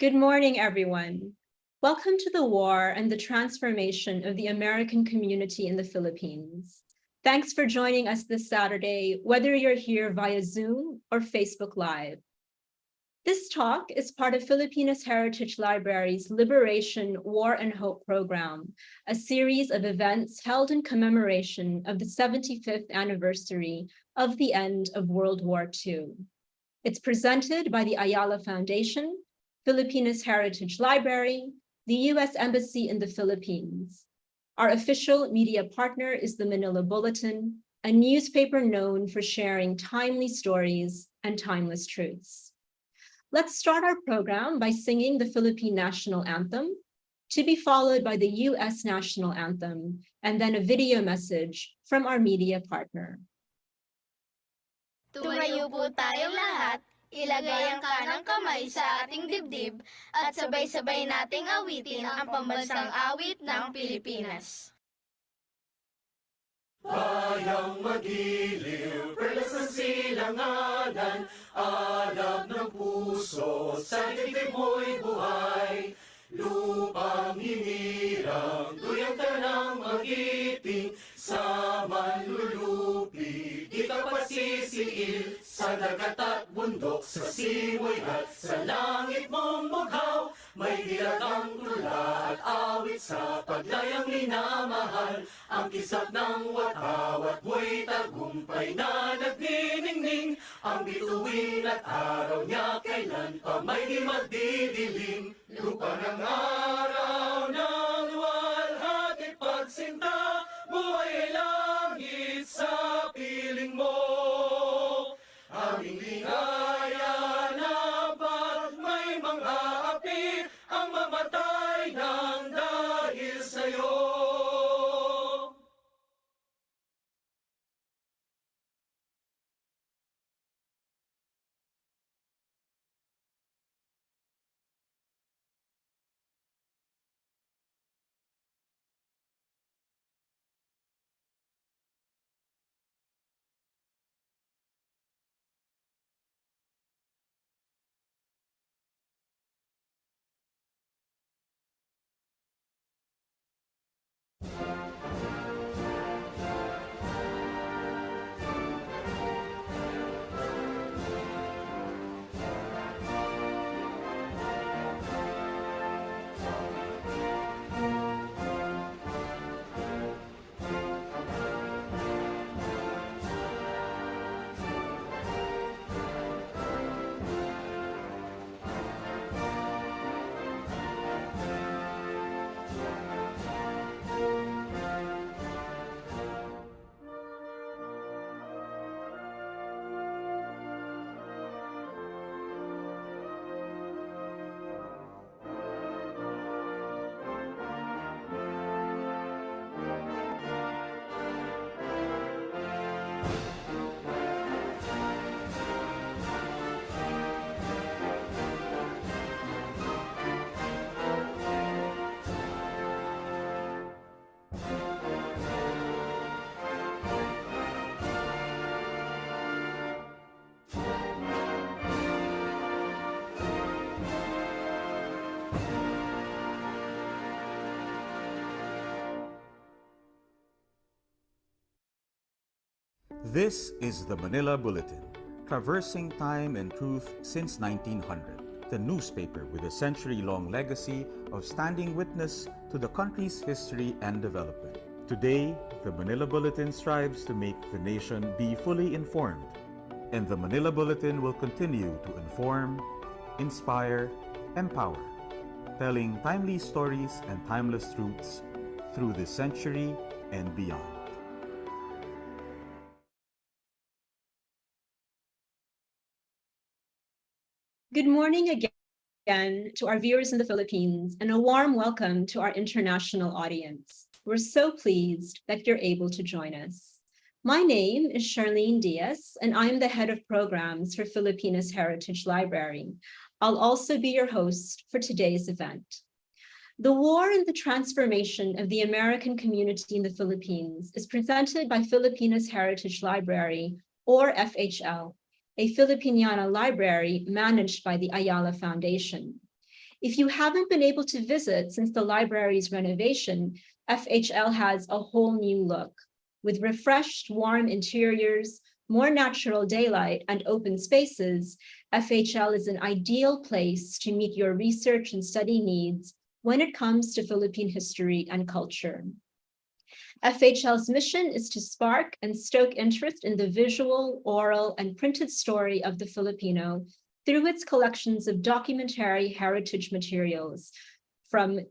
Good morning, everyone. Welcome to the War and the Transformation of the American Community in the Philippines. Thanks for joining us this Saturday, whether you're here via Zoom or Facebook Live. This talk is part of Filipinas Heritage Library's Liberation, War and Hope program, a series of events held in commemoration of the 75th anniversary of the end of World War II. It's presented by the Ayala Foundation, Filipinas Heritage Library, the U.S. Embassy in the Philippines. Our official media partner is the Manila Bulletin, a newspaper known for sharing timely stories and timeless truths. Let's start our program by singing the Philippine National Anthem, to be followed by the U.S. National Anthem, and then a video message from our media partner. Tumayo po tayong lahat, ilagay ang kanang kamay sa ating dibdib at sabay-sabay nating awitin ang pambansang awit ng Pilipinas. Bayang magiliw, perlas ng silanganan, alab ng puso, sa dibdib mo'y buhay. Lupang hinirang, tuyang ka ng magiting, sa manlulupi, di ka pasisiil, sa dagat at bundok, sa simoy at sa langit mong bughaw. May dilagang tula at awit sa paglayang minamahal, ang kisap ng watawat mo'y tagumpay na nagniningning, ang bituin at araw niya kailan pa may di magdidilim. Lupa ng araw ng luwalhati pagsinta, buhay langit sa piling mo. Aming ligaya na pag may mga api, ang mamatay ng dahil sa'yo. This is the Manila Bulletin, traversing time and truth since 1900, the newspaper with a century-long legacy of standing witness to the country's history and development. Today, the Manila Bulletin strives to make the nation be fully informed, and the Manila Bulletin will continue to inform, inspire, empower, telling timely stories and timeless truths through this century and beyond. Good morning again to our viewers in the Philippines, and a warm welcome to our international audience. We're so pleased that you're able to join us. My name is Charlene Diaz, and I'm the head of programs for Filipinas Heritage Library. I'll also be your host for today's event. The War and the Transformation of the American Community in the Philippines is presented by Filipinas Heritage Library, or FHL, a Filipiniana library managed by the Ayala Foundation. If you haven't been able to visit since the library's renovation, FHL has a whole new look. With refreshed, warm interiors, more natural daylight, and open spaces, FHL is an ideal place to meet your research and study needs when it comes to Philippine history and culture. FHL's mission is to spark and stoke interest in the visual, oral, and printed story of the Filipino through its collections of documentary heritage materials,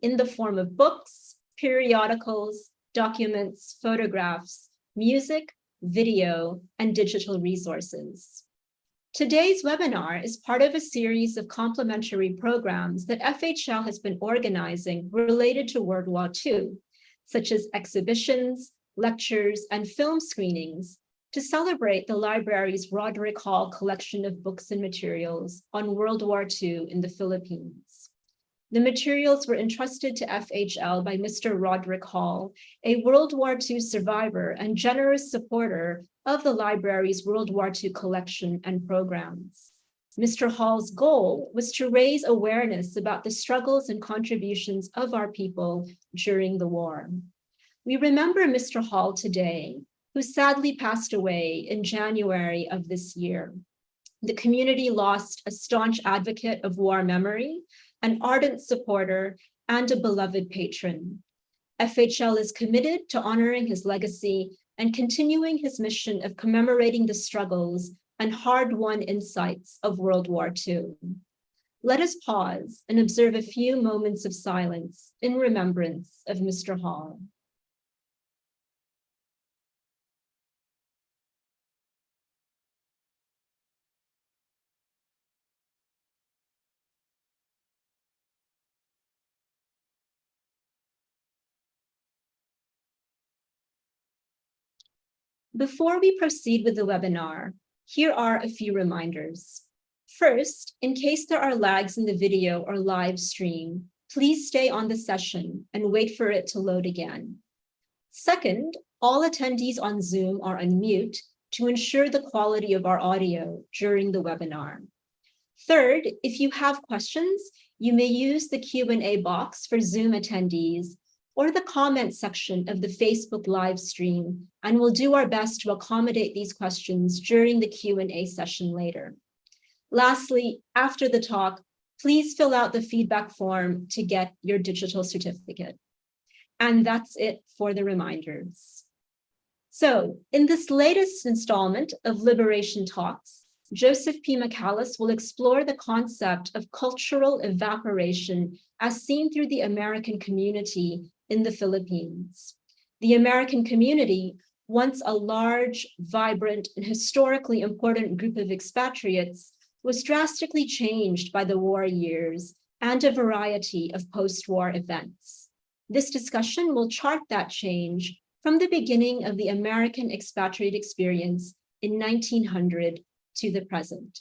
in the form of books, periodicals, documents, photographs, music, video, and digital resources. Today's webinar is part of a series of complementary programs that FHL has been organizing related to World War II, such as exhibitions, lectures, and film screenings to celebrate the library's Roderick Hall collection of books and materials on World War II in the Philippines. The materials were entrusted to FHL by Mr. Roderick Hall, a World War II survivor and generous supporter of the library's World War II collection and programs. Mr. Hall's goal was to raise awareness about the struggles and contributions of our people during the war. We remember Mr. Hall today, who sadly passed away in January of this year. The community lost a staunch advocate of war memory, an ardent supporter, and a beloved patron. FHL is committed to honoring his legacy and continuing his mission of commemorating the struggles and hard-won insights of World War II. Let us pause and observe a few moments of silence in remembrance of Mr. Hall. Before we proceed with the webinar, here are a few reminders. First, in case there are lags in the video or live stream, please stay on the session and wait for it to load again. Second, all attendees on Zoom are on mute to ensure the quality of our audio during the webinar. Third, if you have questions, you may use the Q&A box for Zoom attendees or the comment section of the Facebook live stream, and we'll do our best to accommodate these questions during the Q&A session later. Lastly, after the talk, please fill out the feedback form to get your digital certificate. And that's it for the reminders. So in this latest installment of Liberation Talks, Joseph P. McCallus will explore the concept of cultural evaporation as seen through the American community in the Philippines. The American community, once a large, vibrant, and historically important group of expatriates, was drastically changed by the war years and a variety of post-war events. This discussion will chart that change from the beginning of the American expatriate experience in 1900 to the present.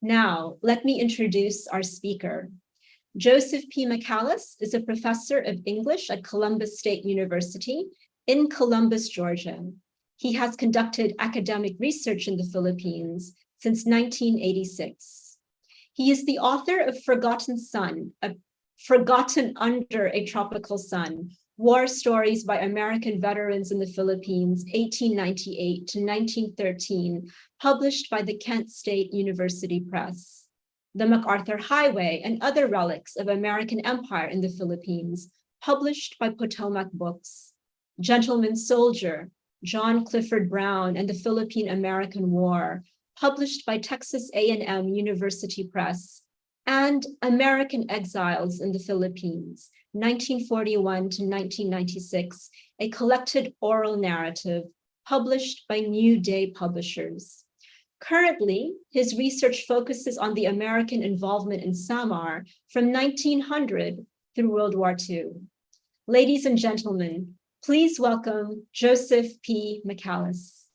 Now, let me introduce our speaker. Joseph P. McCallus is a professor of English at Columbus State University in Columbus, Georgia. He has conducted academic research in the Philippines since 1986. He is the author of Forgotten Under a Tropical Sun, War Stories by American Veterans in the Philippines, 1898 to 1913, published by the Kent State University Press. The MacArthur Highway and Other Relics of American Empire in the Philippines, published by Potomac Books. Gentleman Soldier, John Clifford Brown and the Philippine-American War, published by Texas A&M University Press. And American Exiles in the Philippines, 1941 to 1996, a collected oral narrative published by New Day Publishers. Currently, his research focuses on the American involvement in Samar from 1900 through World War II. Ladies and gentlemen, please welcome Joseph P. McCallus.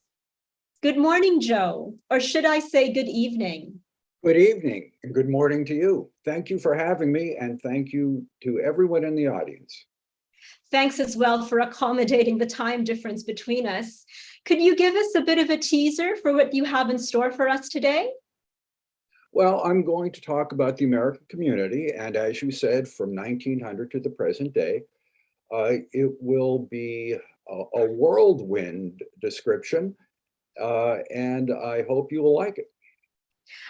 Good morning, Joe, or should I say good evening? Good evening and good morning to you. Thank you for having me, and thank you to everyone in the audience. Thanks as well for accommodating the time difference between us. Could you give us a bit of a teaser for what you have in store for us today? Well, I'm going to talk about the American community, and as you said, from 1900 to the present day, it will be a whirlwind description, and I hope you will like it.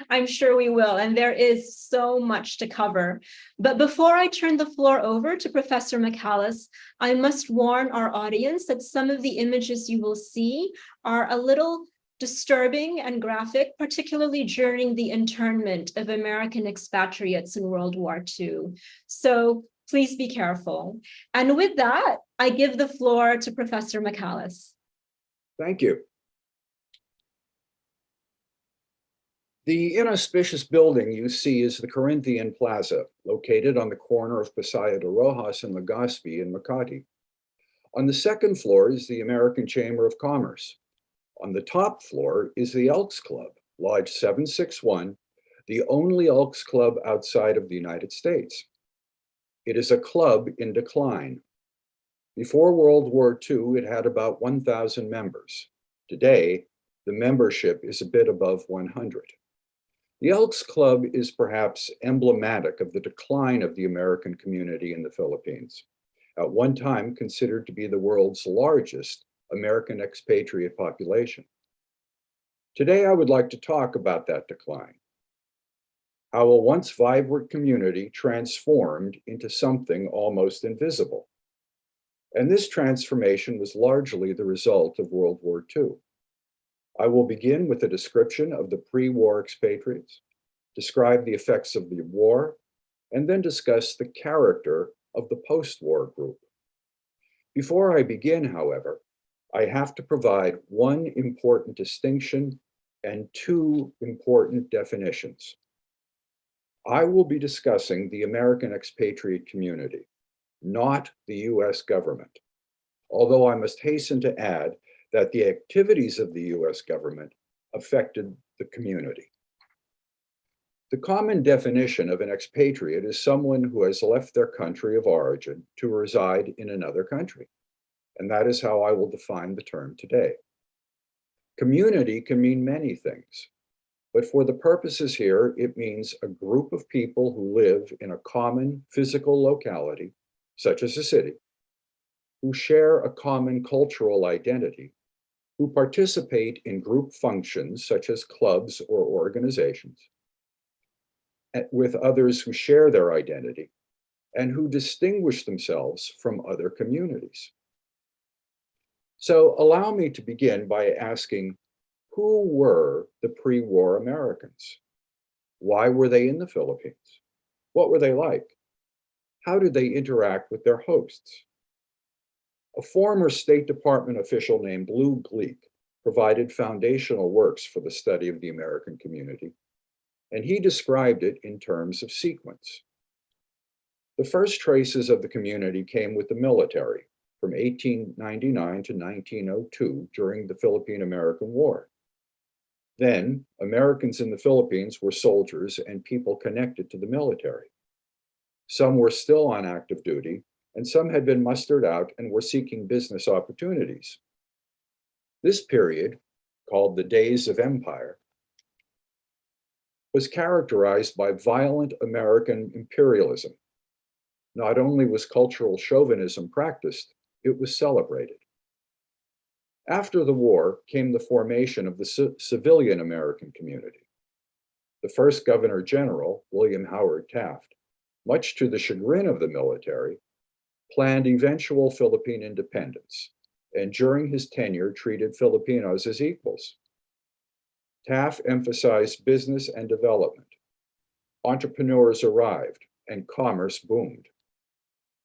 I'm sure we will, and there is so much to cover. But before I turn the floor over to Professor McCallus, I must warn our audience that some of the images you will see are a little disturbing and graphic, particularly during the internment of American expatriates in World War II. So please be careful. And with that, I give the floor to Professor McCallus. Thank you. The inauspicious building you see is the Corinthian Plaza, located on the corner of Paseo de Rojas and Legazpi in Makati. On the second floor is the American Chamber of Commerce. On the top floor is the Elks Club, Lodge 761, the only Elks Club outside of the United States. It is a club in decline. Before World War II, it had about 1,000 members. Today, the membership is a bit above 100. The Elks Club is perhaps emblematic of the decline of the American community in the Philippines, at one time considered to be the world's largest American expatriate population. Today, I would like to talk about that decline, how a once vibrant community transformed into something almost invisible. And this transformation was largely the result of World War II. I will begin with a description of the pre-war expatriates, describe the effects of the war, and then discuss the character of the post-war group. Before I begin, however, I have to provide one important distinction and two important definitions. I will be discussing the American expatriate community, not the US government, although I must hasten to add that the activities of the US government affected the community. The common definition of an expatriate is someone who has left their country of origin to reside in another country, and that is how I will define the term today. Community can mean many things, but for the purposes here, it means a group of people who live in a common physical locality, such as a city, who share a common cultural identity, who participate in group functions such as clubs or organizations, with others who share their identity, and who distinguish themselves from other communities. So allow me to begin by asking, who were the pre-war Americans? Why were they in the Philippines? What were they like? How did they interact with their hosts? A former State Department official named Lou Gleek provided foundational works for the study of the American community, and he described it in terms of sequence. The first traces of the community came with the military from 1899 to 1902 during the Philippine-American War. Then, Americans in the Philippines were soldiers and people connected to the military. Some were still on active duty, and some had been mustered out and were seeking business opportunities. This period, called the Days of Empire, was characterized by violent American imperialism. Not only was cultural chauvinism practiced, it was celebrated. After the war came the formation of the civilian American community. The first Governor General, William Howard Taft, much to the chagrin of the military, planned eventual Philippine independence, and during his tenure treated Filipinos as equals. Taft emphasized business and development. Entrepreneurs arrived and commerce boomed.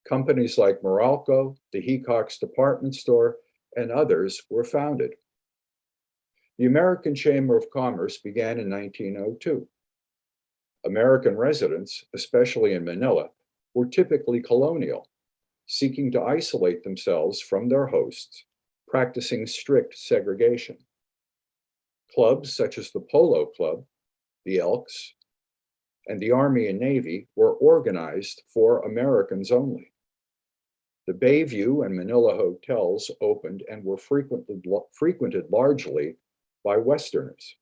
Companies like Meralco, the Hecox department store, and others were founded. The American Chamber of Commerce began in 1902. American residents, especially in Manila, were typically colonial, seeking to isolate themselves from their hosts, practicing strict segregation. Clubs such as the Polo Club, the Elks, and the Army and Navy were organized for Americans only. The Bayview and Manila hotels opened and were frequented largely by Westerners.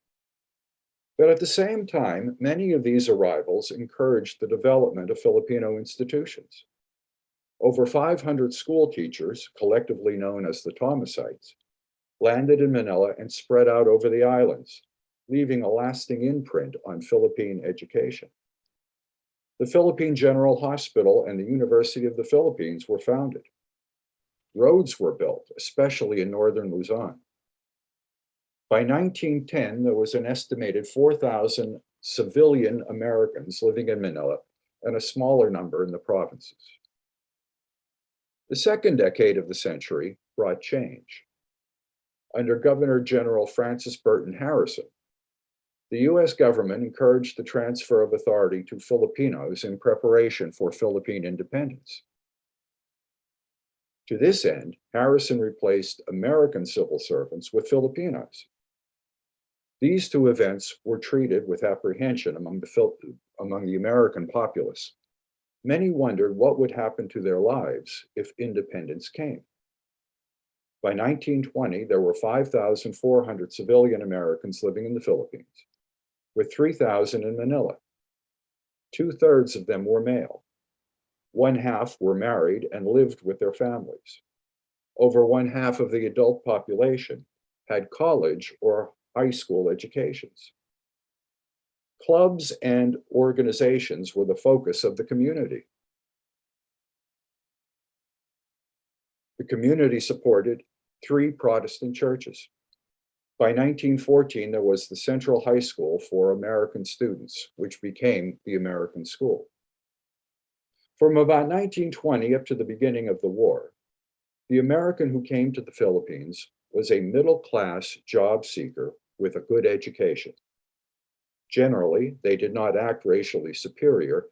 But at the same time, many of these arrivals encouraged the development of Filipino institutions. Over 500 school teachers, collectively known as the Thomasites, landed in Manila and spread out over the islands, leaving a lasting imprint on Philippine education. The Philippine General Hospital and the University of the Philippines were founded. Roads were built, especially in northern Luzon. By 1910, there was an estimated 4,000 civilian Americans living in Manila and a smaller number in the provinces. The second decade of the century brought change. Under Governor General Francis Burton Harrison, the US government encouraged the transfer of authority to Filipinos in preparation for Philippine independence. To this end, Harrison replaced American civil servants with Filipinos. These two events were treated with apprehension among the American populace. Many wondered what would happen to their lives if independence came. By 1920, there were 5,400 civilian Americans living in the Philippines, with 3,000 in Manila. 2/3 of them were male. 1/2 were married and lived with their families. Over 1/2 of the adult population had college or high school educations. Clubs and organizations were the focus of the community. The community supported 3 Protestant churches. By 1914, there was the Central High School for American students, which became the American School. From about 1920 up to the beginning of the war, the American who came to the Philippines was a middle-class job seeker with a good education. Generally, they did not act racially superior,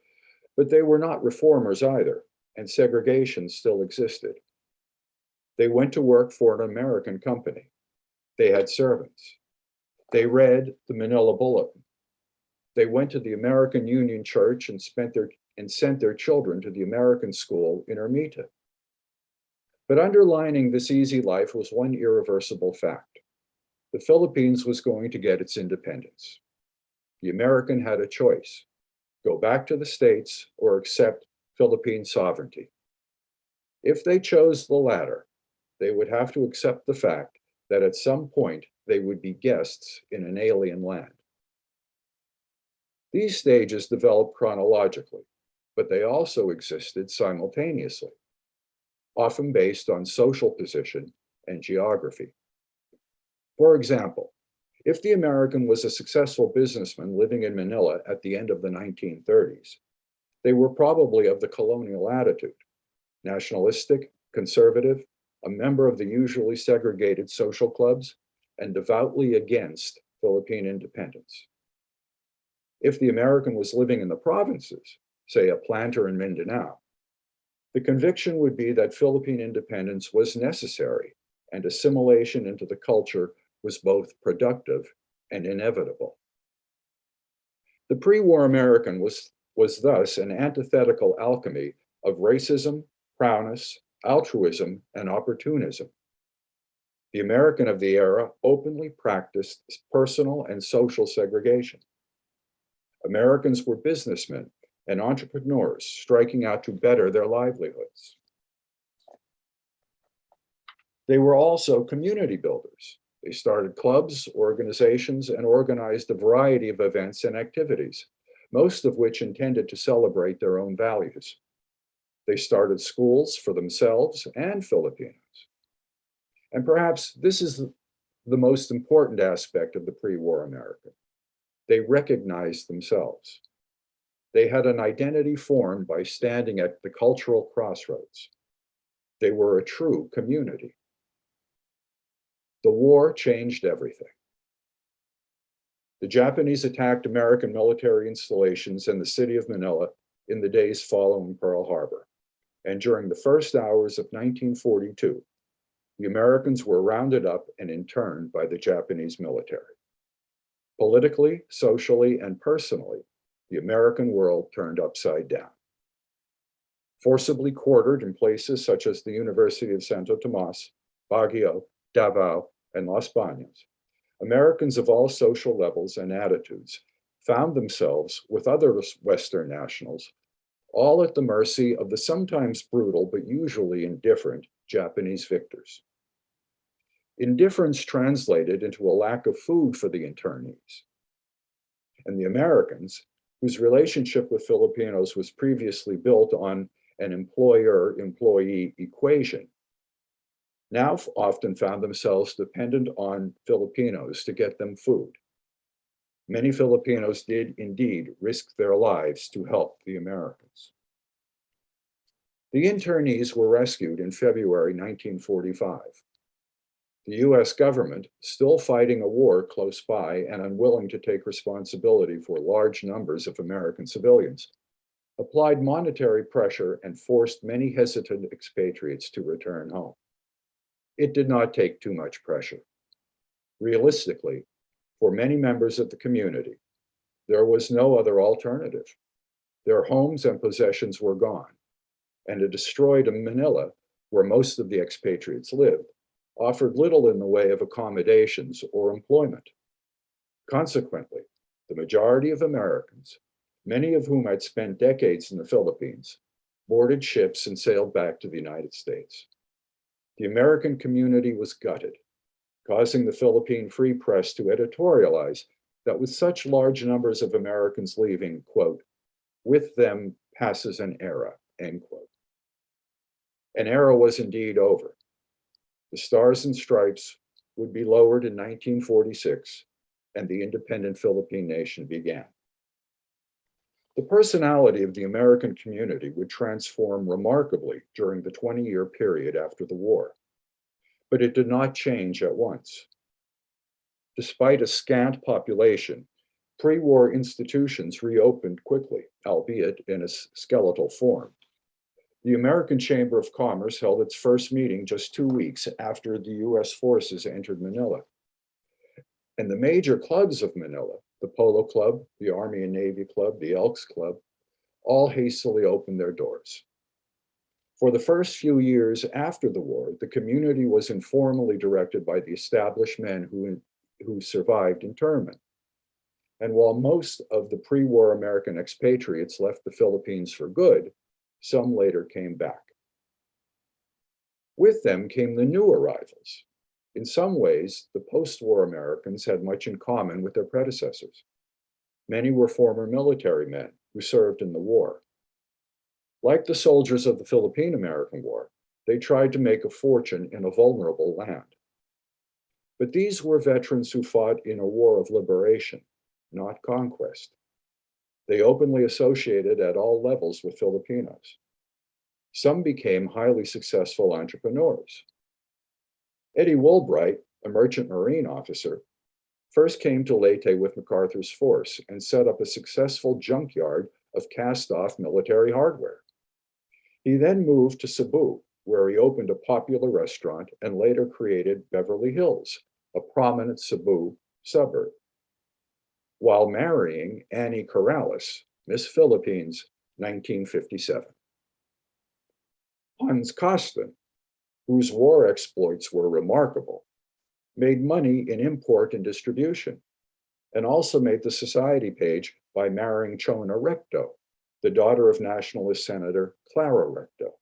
but they were not reformers either, and segregation still existed. They went to work for an American company. They had servants. They read the Manila Bulletin. They went to the American Union Church and sent their children to the American school in Ermita. But underlining this easy life was one irreversible fact. The Philippines was going to get its independence. The American had a choice: go back to the States or accept Philippine sovereignty. If they chose the latter, they would have to accept the fact that at some point they would be guests in an alien land. These stages developed chronologically, but they also existed simultaneously, often based on social position and geography. For example, if the American was a successful businessman living in Manila at the end of the 1930s, they were probably of the colonial attitude, nationalistic, conservative, a member of the usually segregated social clubs, and devoutly against Philippine independence. If the American was living in the provinces, say a planter in Mindanao, the conviction would be that Philippine independence was necessary and assimilation into the culture was both productive and inevitable. The pre-war American was thus an antithetical alchemy of racism, prowess, altruism, and opportunism. The American of the era openly practiced personal and social segregation. Americans were businessmen and entrepreneurs striking out to better their livelihoods. They were also community builders. They started clubs, organizations, and organized a variety of events and activities, most of which intended to celebrate their own values. They started schools for themselves and Filipinos. And perhaps this is the most important aspect of the pre-war American. They recognized themselves. They had an identity formed by standing at the cultural crossroads. They were a true community. The war changed everything. The Japanese attacked American military installations in the city of Manila in the days following Pearl Harbor. And during the first hours of 1942, the Americans were rounded up and interned by the Japanese military. Politically, socially, and personally, the American world turned upside down. Forcibly quartered in places such as the University of Santo Tomas, Baguio, Davao, and Las Bañas, Americans of all social levels and attitudes found themselves with other Western nationals, all at the mercy of the sometimes brutal but usually indifferent Japanese victors. Indifference translated into a lack of food for the internees. And the Americans, whose relationship with Filipinos was previously built on an employer-employee equation, now often found themselves dependent on Filipinos to get them food. Many Filipinos did indeed risk their lives to help the Americans. The internees were rescued in February 1945. The US government, still fighting a war close by and unwilling to take responsibility for large numbers of American civilians, applied monetary pressure and forced many hesitant expatriates to return home. It did not take too much pressure. Realistically, for many members of the community, there was no other alternative. Their homes and possessions were gone, and a destroyed Manila, where most of the expatriates lived, offered little in the way of accommodations or employment. Consequently, the majority of Americans, many of whom had spent decades in the Philippines, boarded ships and sailed back to the United States. The American community was gutted, causing the Philippine Free Press to editorialize that with such large numbers of Americans leaving, quote, with them passes an era, end quote. An era was indeed over. The Stars and Stripes would be lowered in 1946, and the independent Philippine nation began. The personality of the American community would transform remarkably during the 20-year period after the war, but it did not change at once. Despite a scant population, pre-war institutions reopened quickly, albeit in a skeletal form. The American Chamber of Commerce held its first meeting just 2 weeks after the US forces entered Manila. And the major clubs of Manila, the Polo Club, the Army and Navy Club, the Elks Club, all hastily opened their doors. For the first few years after the war, the community was informally directed by the established men who survived internment. And while most of the pre-war American expatriates left the Philippines for good, some later came back. With them came the new arrivals. In some ways, the post-war Americans had much in common with their predecessors. Many were former military men who served in the war. Like the soldiers of the Philippine-American War, they tried to make a fortune in a vulnerable land. But these were veterans who fought in a war of liberation, not conquest. They openly associated at all levels with Filipinos. Some became highly successful entrepreneurs. Eddie Woolbright, a merchant marine officer, first came to Leyte with MacArthur's force and set up a successful junkyard of cast-off military hardware. He then moved to Cebu, where he opened a popular restaurant and later created Beverly Hills, a prominent Cebu suburb, while marrying Annie Corrales, Miss Philippines, 1957. Hans Costin, whose war exploits were remarkable, made money in import and distribution, and also made the society page by marrying Chona Recto, the daughter of nationalist Senator Clara Recto.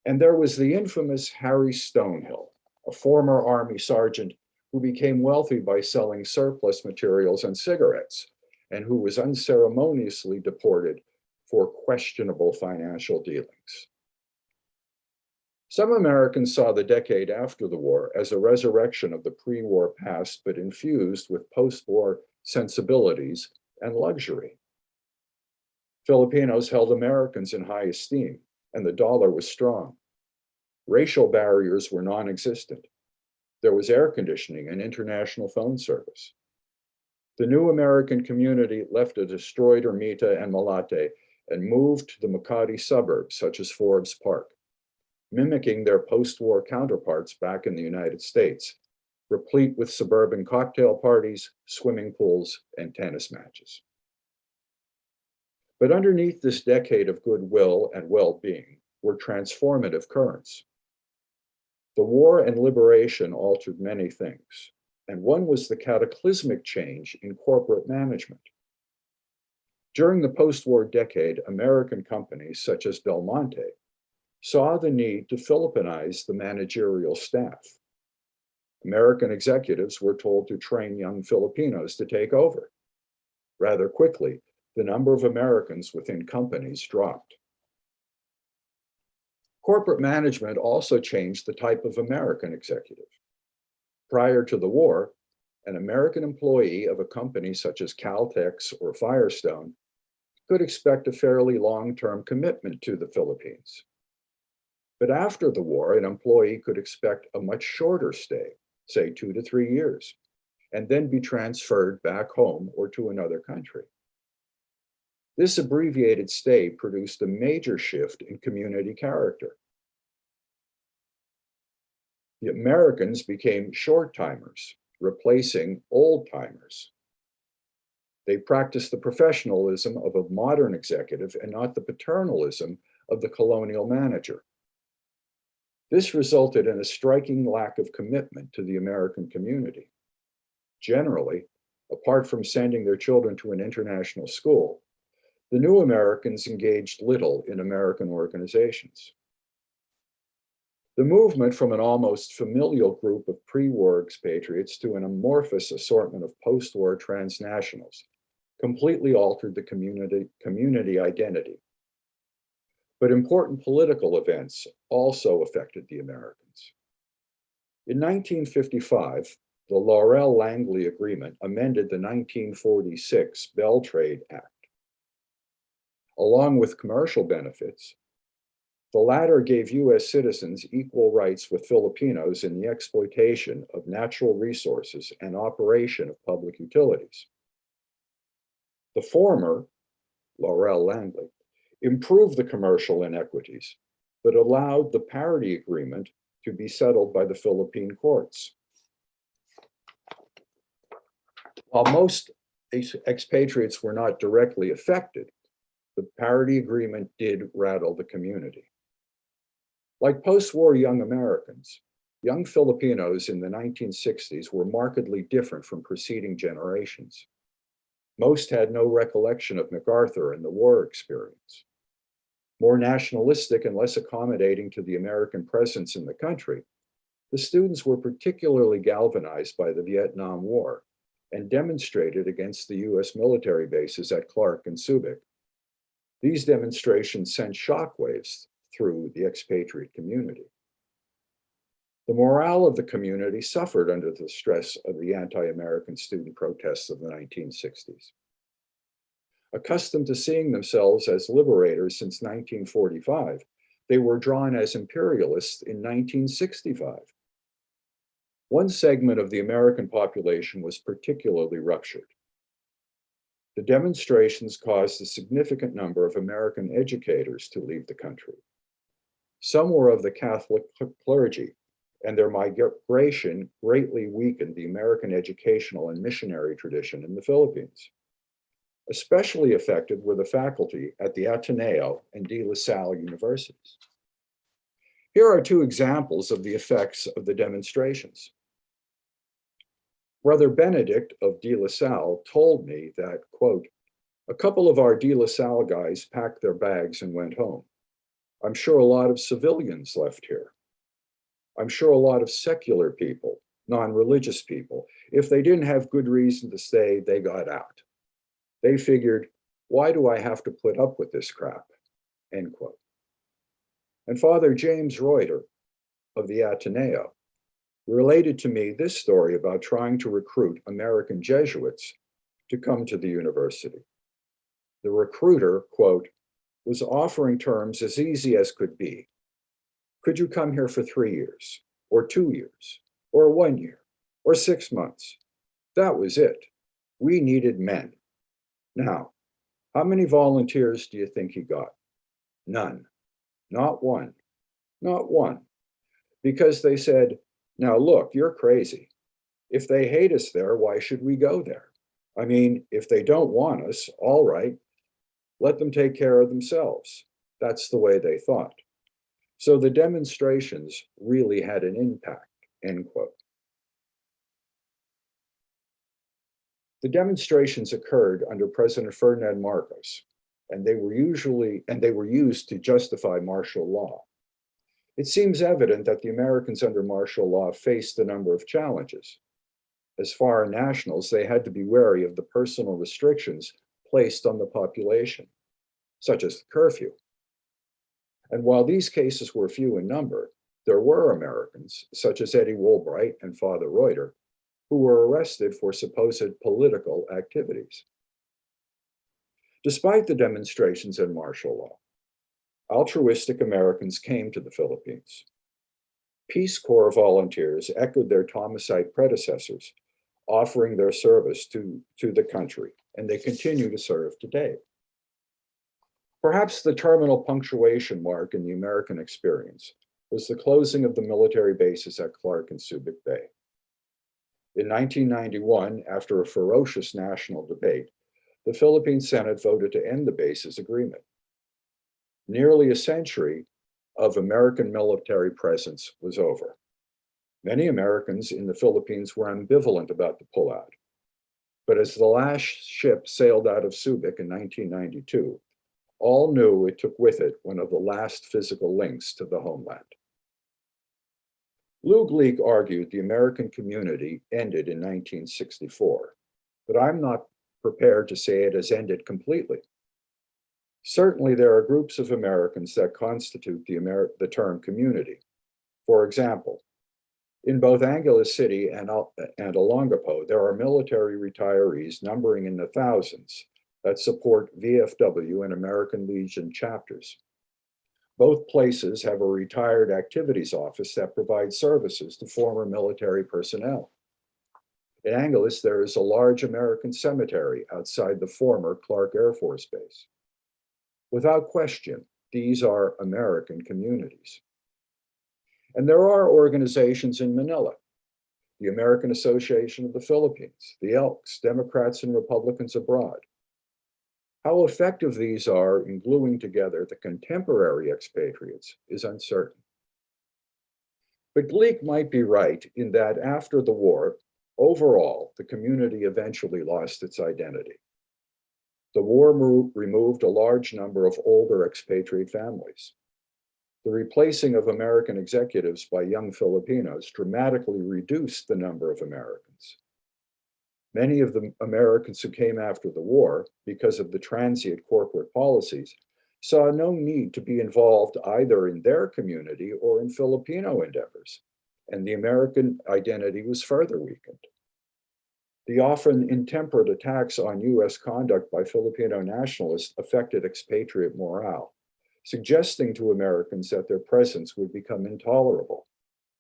And there was the infamous Harry Stonehill, a former Army sergeant who became wealthy by selling surplus materials and cigarettes, and who was unceremoniously deported for questionable financial dealings. Some Americans saw the decade after the war as a resurrection of the pre-war past, but infused with post-war sensibilities and luxury. Filipinos held Americans in high esteem, and the dollar was strong. Racial barriers were non-existent. There was air conditioning and international phone service. The new American community left a destroyed Ermita and Malate and moved to the Makati suburbs, such as Forbes Park, mimicking their post-war counterparts back in the United States, replete with suburban cocktail parties, swimming pools, and tennis matches. But underneath this decade of goodwill and well-being were transformative currents. The war and liberation altered many things. and one was the cataclysmic change in corporate management. During the post-war decade, American companies such as Del Monte saw the need to Philippinize the managerial staff. American executives were told to train young Filipinos to take over. Rather quickly, the number of Americans within companies dropped. Corporate management also changed the type of American executive. Prior to the war, an American employee of a company such as Caltex or Firestone could expect a fairly long-term commitment to the Philippines. But after the war, an employee could expect a much shorter stay, say 2 to 3 years, and then be transferred back home or to another country. This abbreviated stay produced a major shift in community character. The Americans became short-timers, replacing old-timers. They practiced the professionalism of a modern executive and not the paternalism of the colonial manager. This resulted in a striking lack of commitment to the American community. Generally, apart from sending their children to an international school, the new Americans engaged little in American organizations. The movement from an almost familial group of pre-war expatriates to an amorphous assortment of post-war transnationals completely altered the community identity. But important political events also affected the Americans. In 1955, the Laurel-Langley Agreement amended the 1946 Bell Trade Act. Along with commercial benefits, the latter gave US citizens equal rights with Filipinos in the exploitation of natural resources and operation of public utilities. The former, Laurel-Langley, improved the commercial inequities, but allowed the parity agreement to be settled by the Philippine courts. While most expatriates were not directly affected, the parity agreement did rattle the community. Like post-war young Americans, young Filipinos in the 1960s were markedly different from preceding generations. Most had no recollection of MacArthur and the war experience. More nationalistic and less accommodating to the American presence in the country, the students were particularly galvanized by the Vietnam War and demonstrated against the US military bases at Clark and Subic. These demonstrations sent shockwaves through the expatriate community. The morale of the community suffered under the stress of the anti-American student protests of the 1960s. Accustomed to seeing themselves as liberators since 1945, they were drawn as imperialists in 1965. One segment of the American population was particularly ruptured. The demonstrations caused a significant number of American educators to leave the country. Some were of the Catholic clergy, and their migration greatly weakened the American educational and missionary tradition in the Philippines. Especially affected were the faculty at the Ateneo and De La Salle universities. Here are two examples of the effects of the demonstrations. Brother Benedict of De La Salle told me that, quote, "A couple of our De La Salle guys packed their bags and went home. I'm sure a lot of civilians left here. I'm sure a lot of secular people, non-religious people, if they didn't have good reason to stay, they got out. They figured, why do I have to put up with this crap?" End quote. And Father James Reuter of the Ateneo related to me this story about trying to recruit American Jesuits to come to the university. The recruiter, quote, "was offering terms as easy as could be. Could you come here for 3 years, or 2 years, or 1 year, or 6 months? That was it. We needed men. Now, how many volunteers do you think he got? None. Not one. Not one. Because they said, now look, you're crazy. If they hate us there, why should we go there? I mean, if they don't want us, all right, let them take care of themselves." That's the way they thought. So the demonstrations really had an impact, end quote. The demonstrations occurred under President Ferdinand Marcos, and they were used to justify martial law. It seems evident that the Americans under martial law faced a number of challenges. As foreign nationals, they had to be wary of the personal restrictions placed on the population, such as the curfew. And while these cases were few in number, there were Americans, such as Eddie Woolbright and Father Reuter, who were arrested for supposed political activities. Despite the demonstrations and martial law, altruistic Americans came to the Philippines. Peace Corps volunteers echoed their Thomasite predecessors, offering their service to the country, and they continue to serve today. Perhaps the terminal punctuation mark in the American experience was the closing of the military bases at Clark and Subic Bay. In 1991, after a ferocious national debate, the Philippine Senate voted to end the bases agreement. Nearly a century of American military presence was over. Many Americans in the Philippines were ambivalent about the pullout. But as the last ship sailed out of Subic in 1992, all knew it took with it one of the last physical links to the homeland. Lou Gleek argued the American community ended in 1964, but I'm not prepared to say it has ended completely. Certainly, there are groups of Americans that constitute the term community. For example, in both Angeles City and Olongapo, there are military retirees numbering in the thousands that support VFW and American Legion chapters. Both places have a retired activities office that provides services to former military personnel. In Angeles, there is a large American cemetery outside the former Clark Air Force Base. Without question, these are American communities. And there are organizations in Manila, the American Association of the Philippines, the Elks, Democrats and Republicans Abroad. How effective these are in gluing together the contemporary expatriates is uncertain. But Gleek might be right in that after the war, overall, the community eventually lost its identity. The war removed a large number of older expatriate families. The replacing of American executives by young Filipinos dramatically reduced the number of Americans. Many of the Americans who came after the war, because of the transient corporate policies, saw no need to be involved either in their community or in Filipino endeavors, and the American identity was further weakened. The often intemperate attacks on US conduct by Filipino nationalists affected expatriate morale, suggesting to Americans that their presence would become intolerable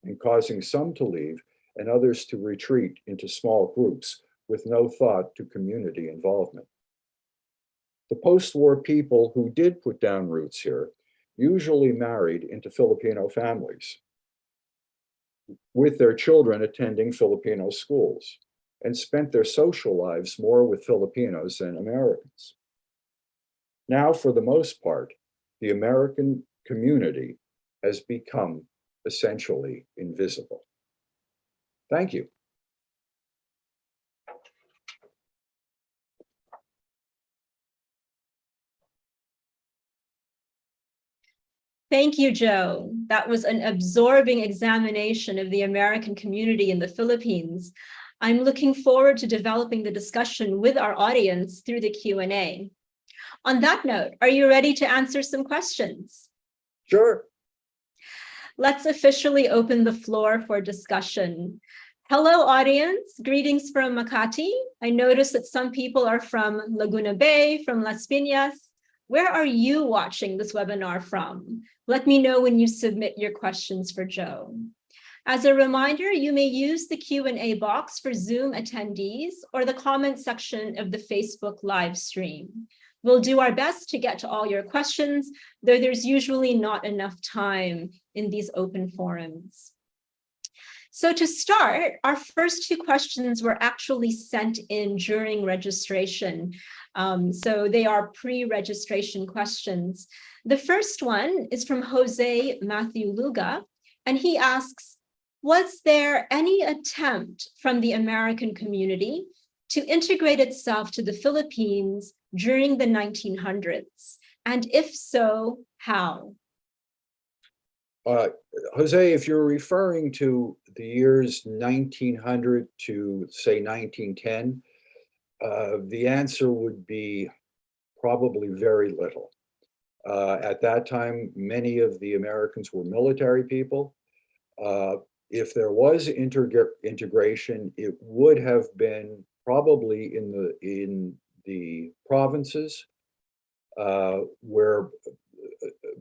and causing some to leave and others to retreat into small groups with no thought to community involvement. The post-war people who did put down roots here usually married into Filipino families, with their children attending Filipino schools, and spent their social lives more with Filipinos than Americans. Now, for the most part, the American community has become essentially invisible. Thank you. Thank you, Joe. That was an absorbing examination of the American community in the Philippines. I'm looking forward to developing the discussion with our audience through the Q&A. On that note, are you ready to answer some questions? Sure. Let's officially open the floor for discussion. Hello, audience. Greetings from Makati. I noticed that some people are from Laguna Bay, from Las Piñas. Where are you watching this webinar from? Let me know when you submit your questions for Joe. As a reminder, you may use the Q&A box for Zoom attendees or the comment section of the Facebook live stream. We'll do our best to get to all your questions, though there's usually not enough time in these open forums. So to start, our first two questions were actually sent in during registration. So they are pre-registration questions. The first one is from Jose Matthew Luga, and he asks, was there any attempt from the American community to integrate itself to the Philippines during the 1900s? And if so, how? Jose, if you're referring to the years 1900 to say 1910, the answer would be probably very little. At that time, many of the Americans were military people. If there was integration, it would have been probably in the provinces where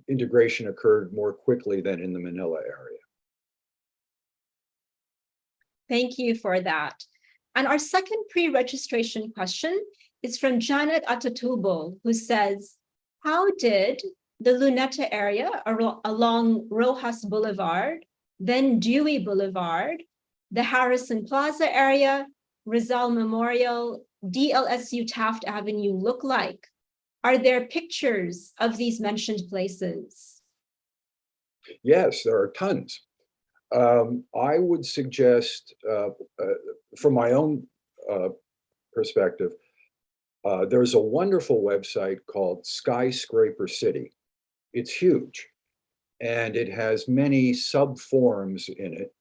integration occurred more quickly than in the Manila area. Thank you for that. And our second pre-registration question is from Janet Atatubo, who says, how did the Luneta area along Rojas Boulevard, then Dewey Boulevard, the Harrison Plaza area, Rizal Memorial, DLSU Taft Avenue look like? Are there pictures of these mentioned places? Yes, there are tons. I would suggest, from my own perspective, there's a wonderful website called Skyscraper City. It's huge, and it has many sub-forums in it.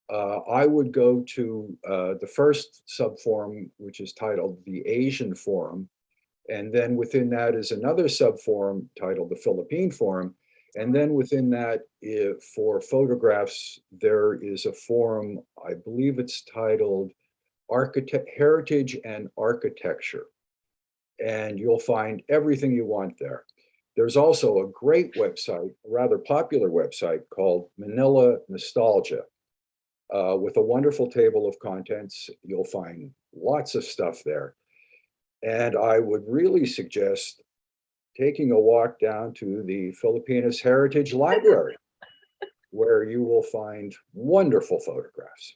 I would go to the first sub-forum, which is titled the Asian Forum, and then within that is another sub-forum titled the Philippine Forum. And then within that, for photographs, there is a forum, I believe it's titled Heritage and Architecture. And you'll find everything you want there. There's also a great website, a rather popular website called Manila Nostalgia, with a wonderful table of contents. You'll find lots of stuff there. And I would really suggest taking a walk down to the Filipinas Heritage Library, where you will find wonderful photographs.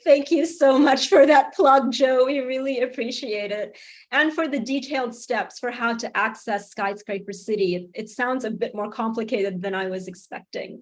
Thank you so much for that plug, Joe. We really appreciate it. And for the detailed steps for how to access Skyscraper City. It sounds a bit more complicated than I was expecting.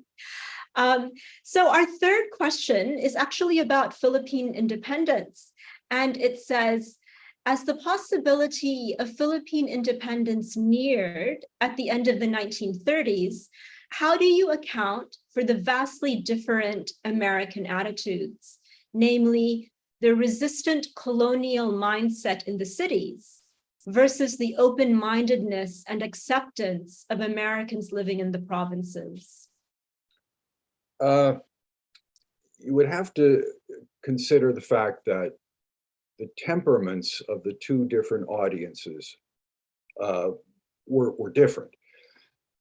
So our third question is actually about Philippine independence. And it says, as the possibility of Philippine independence neared at the end of the 1930s, how do you account for the vastly different American attitudes, namely the resistant colonial mindset in the cities versus the open-mindedness and acceptance of Americans living in the provinces? You would have to consider the fact that the temperaments of the two different audiences were different.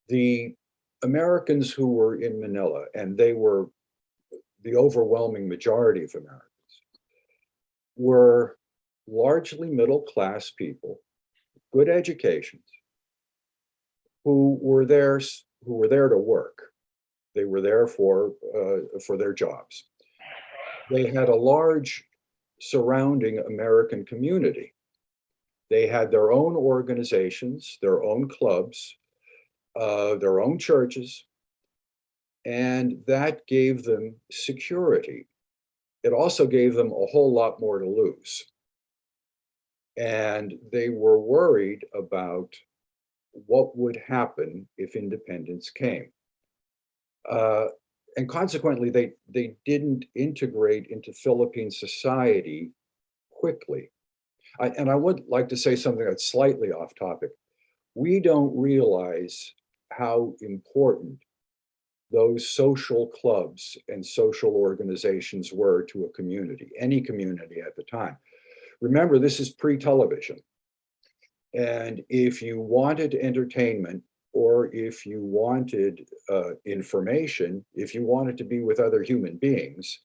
The Americans who were in Manila, and they were the overwhelming majority of Americans, were largely middle-class people, good educations, who were there to work. They were there for their jobs. They had a large surrounding American community. They had their own organizations, their own clubs, their own churches, and that gave them security. It also gave them a whole lot more to lose. And they were worried about what would happen if independence came. And consequently, they didn't integrate into Philippine society quickly. And I would like to say something that's slightly off topic. We don't realize how important those social clubs and social organizations were to a community, any community at the time. Remember, this is pre-television. And if you wanted entertainment, or if you wanted information, if you wanted to be with other human beings,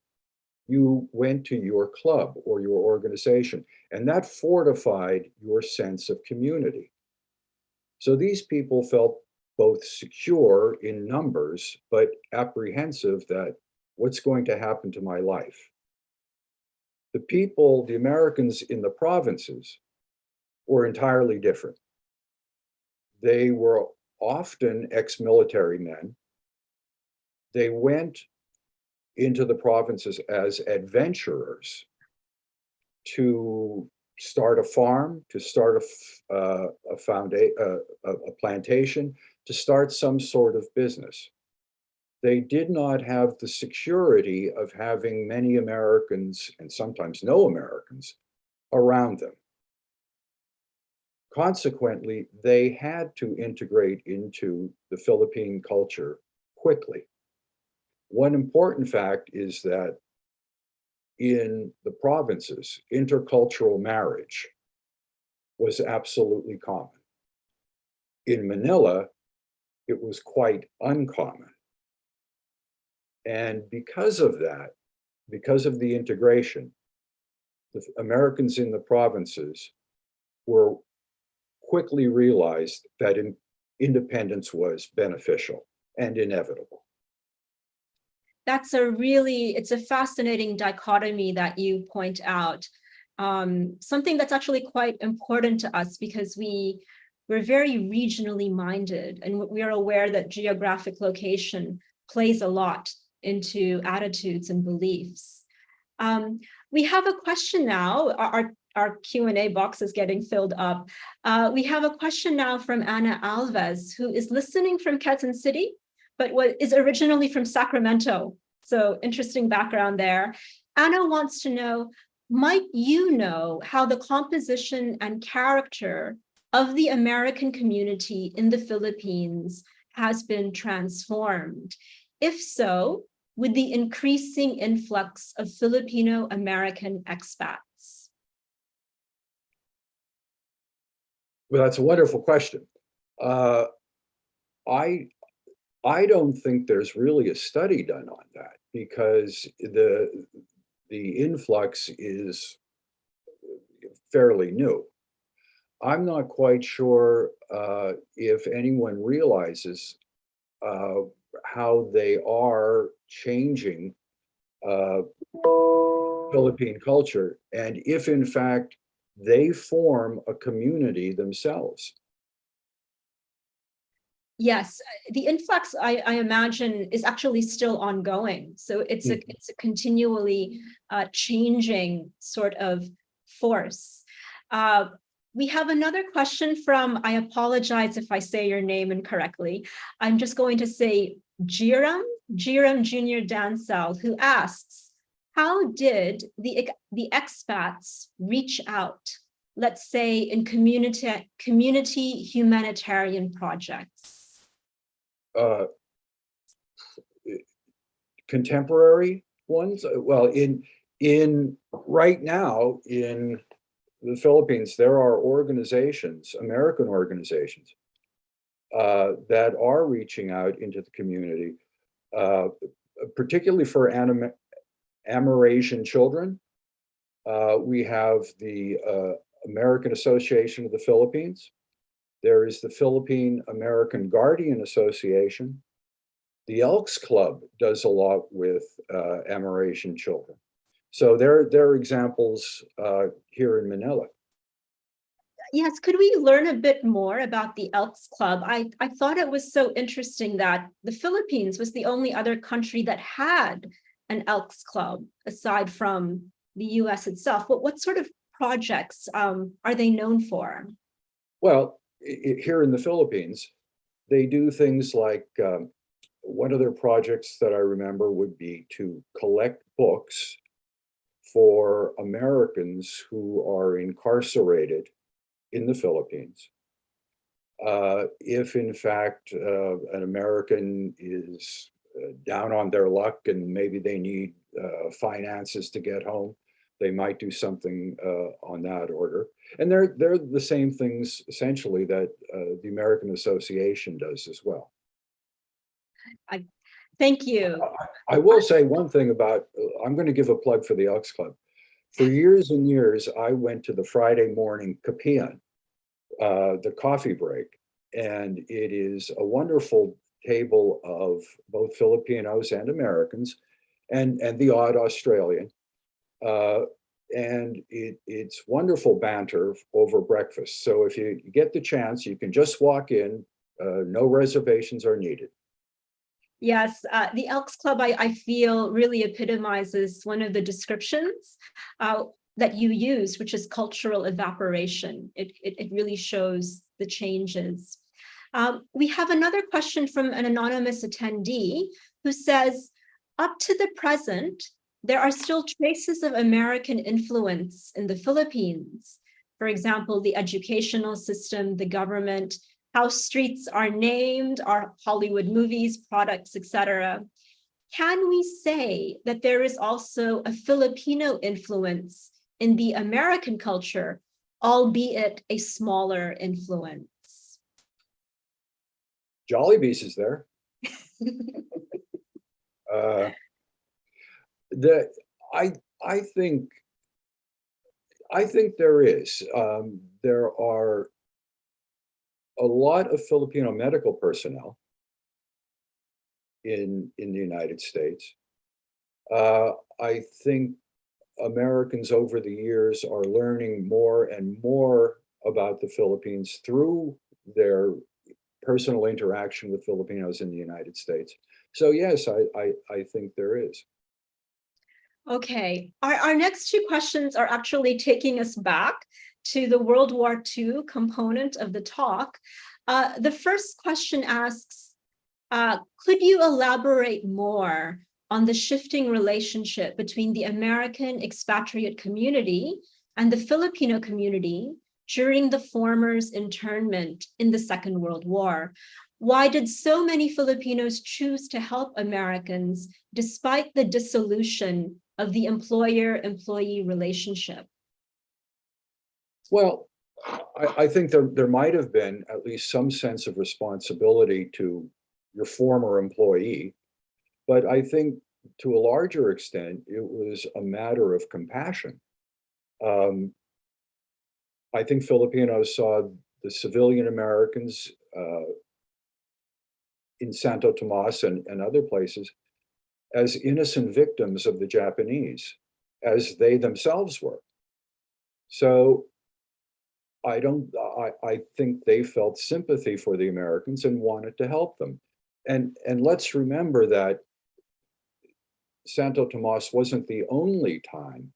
you went to your club or your organization, and that fortified your sense of community. So these people felt both secure in numbers, but apprehensive that what's going to happen to my life? The people, the Americans in the provinces, were entirely different. They were often ex-military men. They went into the provinces as adventurers to start a farm, to start a plantation, to start some sort of business. They did not have the security of having many Americans, and sometimes no Americans, around them. Consequently, they had to integrate into the Philippine culture quickly. One important fact is that in the provinces, intercultural marriage was absolutely common. In Manila, it was quite uncommon. And because of that, because of the integration, the Americans in the provinces were quickly realized that independence was beneficial and inevitable. It's a fascinating dichotomy that you point out. Something that's actually quite important to us because we're very regionally minded, and we are aware that geographic location plays a lot into attitudes and beliefs. We have a question now. Our Q&A box is getting filled up. We have a question now from Ana Alves, who is listening from Quezon City, but is originally from Sacramento. So interesting background there. Ana wants to know, might you know how the composition and character of the American community in the Philippines has been transformed? If so, with the increasing influx of Filipino American expats? Well, that's a wonderful question. I don't think there's really a study done on that because the influx is fairly new. I'm not quite sure if anyone realizes how they are changing Philippine culture, and if in fact they form a community themselves. Yes, the influx, I imagine, is actually still ongoing. So it's a continually changing sort of force. We have another question from, I apologize if I say your name incorrectly. I'm just going to say Jiram Junior Dansel, who asks, how did the expats reach out, let's say in community humanitarian projects? Contemporary ones? Well, in right now in the Philippines, there are organizations, American organizations, that are reaching out into the community, particularly for Amerasian children. We have the American Association of the Philippines. There is the Philippine American Guardian Association. The Elks Club does a lot with Amerasian children. So there are examples here in Manila. Yes, could we learn a bit more about the Elks Club? I thought it was so interesting that the Philippines was the only other country that had an Elks Club aside from the US itself. What sort of projects are they known for? Well, here in the Philippines, they do things like, one of their projects that I remember would be to collect books for Americans who are incarcerated in the Philippines. If in fact an American is down on their luck and maybe they need finances to get home, they might do something on that order. And they're the same things essentially that the American Association does as well. Thank you. I will say one thing about, I'm going to give a plug for the Elks Club. For years and years, I went to the Friday morning kapian, the coffee break, and it is a wonderful table of both Filipinos and Americans, and the odd Australian. And it's wonderful banter over breakfast. So if you get the chance, you can just walk in, no reservations are needed. Yes, the Elks Club, I feel, really epitomizes one of the descriptions. that you use, which is cultural evaporation. It really shows the changes. We have another question from an anonymous attendee who says, up to the present, there are still traces of American influence in the Philippines. For example, the educational system, the government, how streets are named, our Hollywood movies, products, etc. Can we say that there is also a Filipino influence in the American culture, albeit a smaller influence? Jollibee's is there. I think there is. There are a lot of Filipino medical personnel in the United States. I think Americans over the years are learning more and more about the Philippines through their personal interaction with Filipinos in the United States. So yes, I think there is. Okay, our next two questions are actually taking us back to the World War II component of the talk. The first question asks, could you elaborate more on the shifting relationship between the American expatriate community and the Filipino community during the former's internment in the Second World War? Why did so many Filipinos choose to help Americans despite the dissolution of the employer-employee relationship? Well, I think there might have been at least some sense of responsibility to your former employee, but I think to a larger extent, it was a matter of compassion. I think Filipinos saw the civilian Americans in Santo Tomas and other places as innocent victims of the Japanese, as they themselves were. So I think they felt sympathy for the Americans and wanted to help them. And let's remember that Santo Tomas wasn't the only time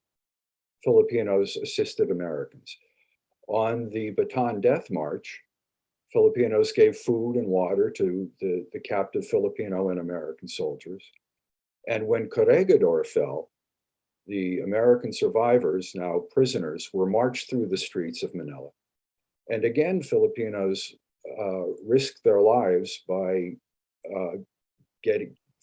Filipinos assisted Americans. On the Bataan Death March, Filipinos gave food and water to the captive Filipino and American soldiers. And when Corregidor fell, the American survivors, now prisoners, were marched through the streets of Manila. And again, Filipinos risked their lives by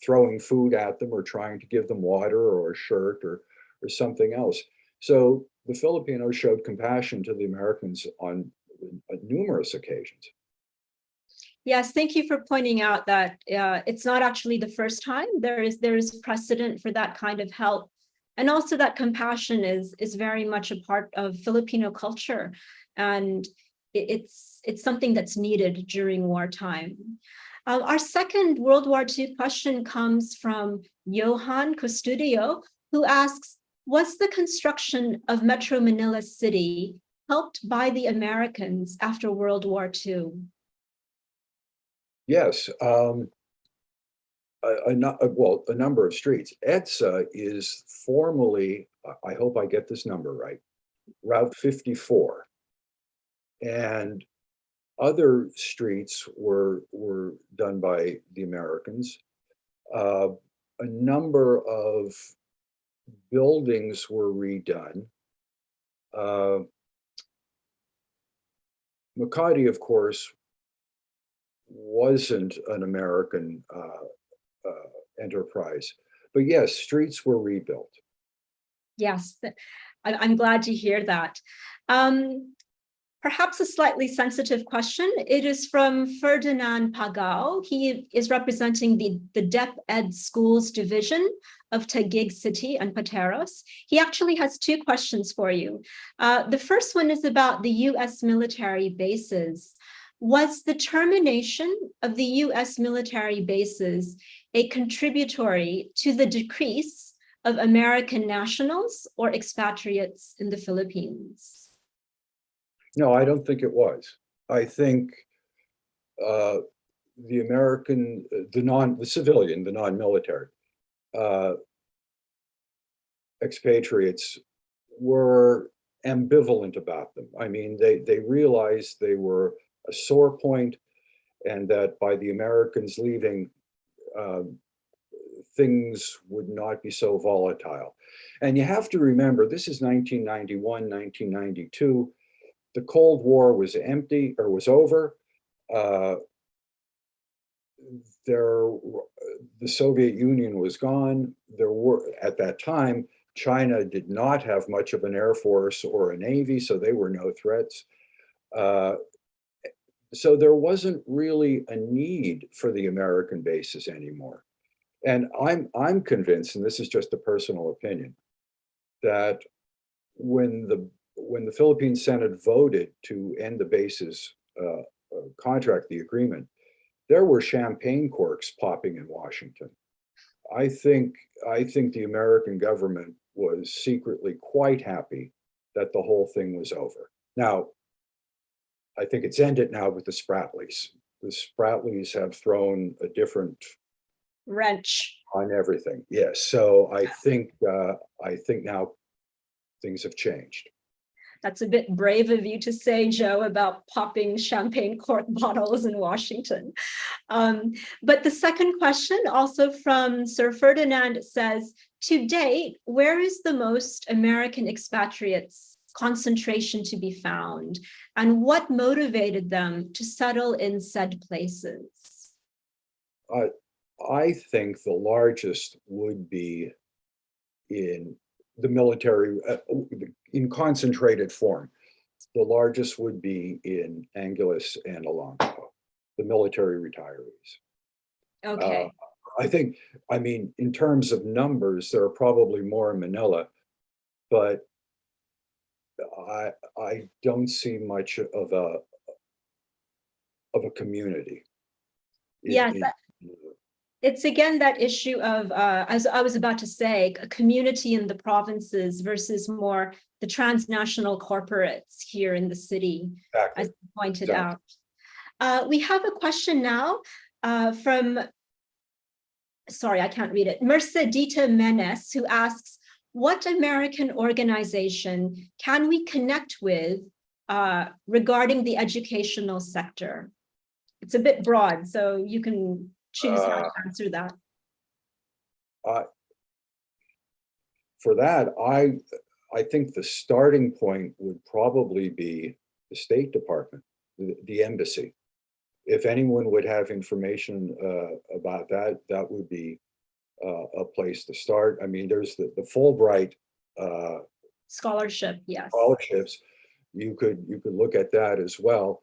throwing food at them or trying to give them water or a shirt or something else. So the Filipinos showed compassion to the Americans on numerous occasions. Yes, thank you for pointing out that it's not actually the first time. There is precedent for that kind of help. And also that compassion is very much a part of Filipino culture. And it's something that's needed during wartime. Our second World War II question comes from Johan Custodio, who asks, was the construction of Metro Manila City helped by the Americans after World War II? Yes, a number of streets. EDSA is formally, I hope I get this number right, Route 54. And other streets were done by the Americans. A number of buildings were redone. Makati, of course, wasn't an American enterprise, but yes, streets were rebuilt. Yes, I'm glad to hear that. Perhaps a slightly sensitive question. It is from Ferdinand Pagao. He is representing the DepEd Schools Division of Taguig City and Pateros. He actually has two questions for you. The first one is about the US military bases. Was the termination of the US military bases a contributory to the decrease of American nationals or expatriates in the Philippines? No, I don't think it was. I think the American, the civilian, the non-military expatriates were ambivalent about them. I mean, they realized they were a sore point, and that by the Americans leaving, things would not be so volatile. And you have to remember, this is 1991, 1992. The Cold War was empty, or was over. The Soviet Union was gone. There were, at that time, China did not have much of an air force or a navy, so they were no threats. So there wasn't really a need for the American bases anymore. And I'm convinced, and this is just a personal opinion, that when the Philippine Senate voted to end the bases contract, the agreement, there were champagne corks popping in Washington. I think the American government was secretly quite happy that the whole thing was over. Now, I think it's ended now with the Spratlys. The Spratlys have thrown a different Wrench. on everything. Yes, so I think now things have changed. That's a bit brave of you to say, Joe, about popping champagne cork bottles in Washington. But the second question, also from Sir Ferdinand, says, to date, where is the most American expatriates concentration to be found? And what motivated them to settle in said places? I think the largest would be in the military, in concentrated form. The largest would be in Angeles and Alonso, the military retirees. Okay. I mean, in terms of numbers, there are probably more in Manila, but I don't see much of a community. Yes. It's again that issue of, as I was about to say, a community in the provinces versus more the transnational corporates here in the city, Exactly. as you pointed out. We have a question now from, sorry, I can't read it, Mercedita Menes, who asks, what American organization can we connect with regarding the educational sector? It's a bit broad, so you can choose how to answer that. For that, I think the starting point would probably be the State Department, the embassy. If anyone would have information about that, that would be a place to start. I mean, there's the Fulbright Scholarship, yes. scholarships. You could look at that as well.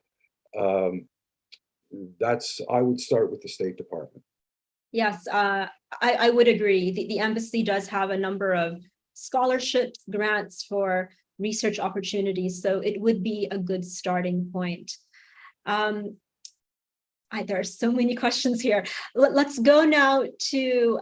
I would start with the State Department. Yes, I would agree. The embassy does have a number of scholarships, grants for research opportunities, so it would be a good starting point. There are so many questions here. Let's go now to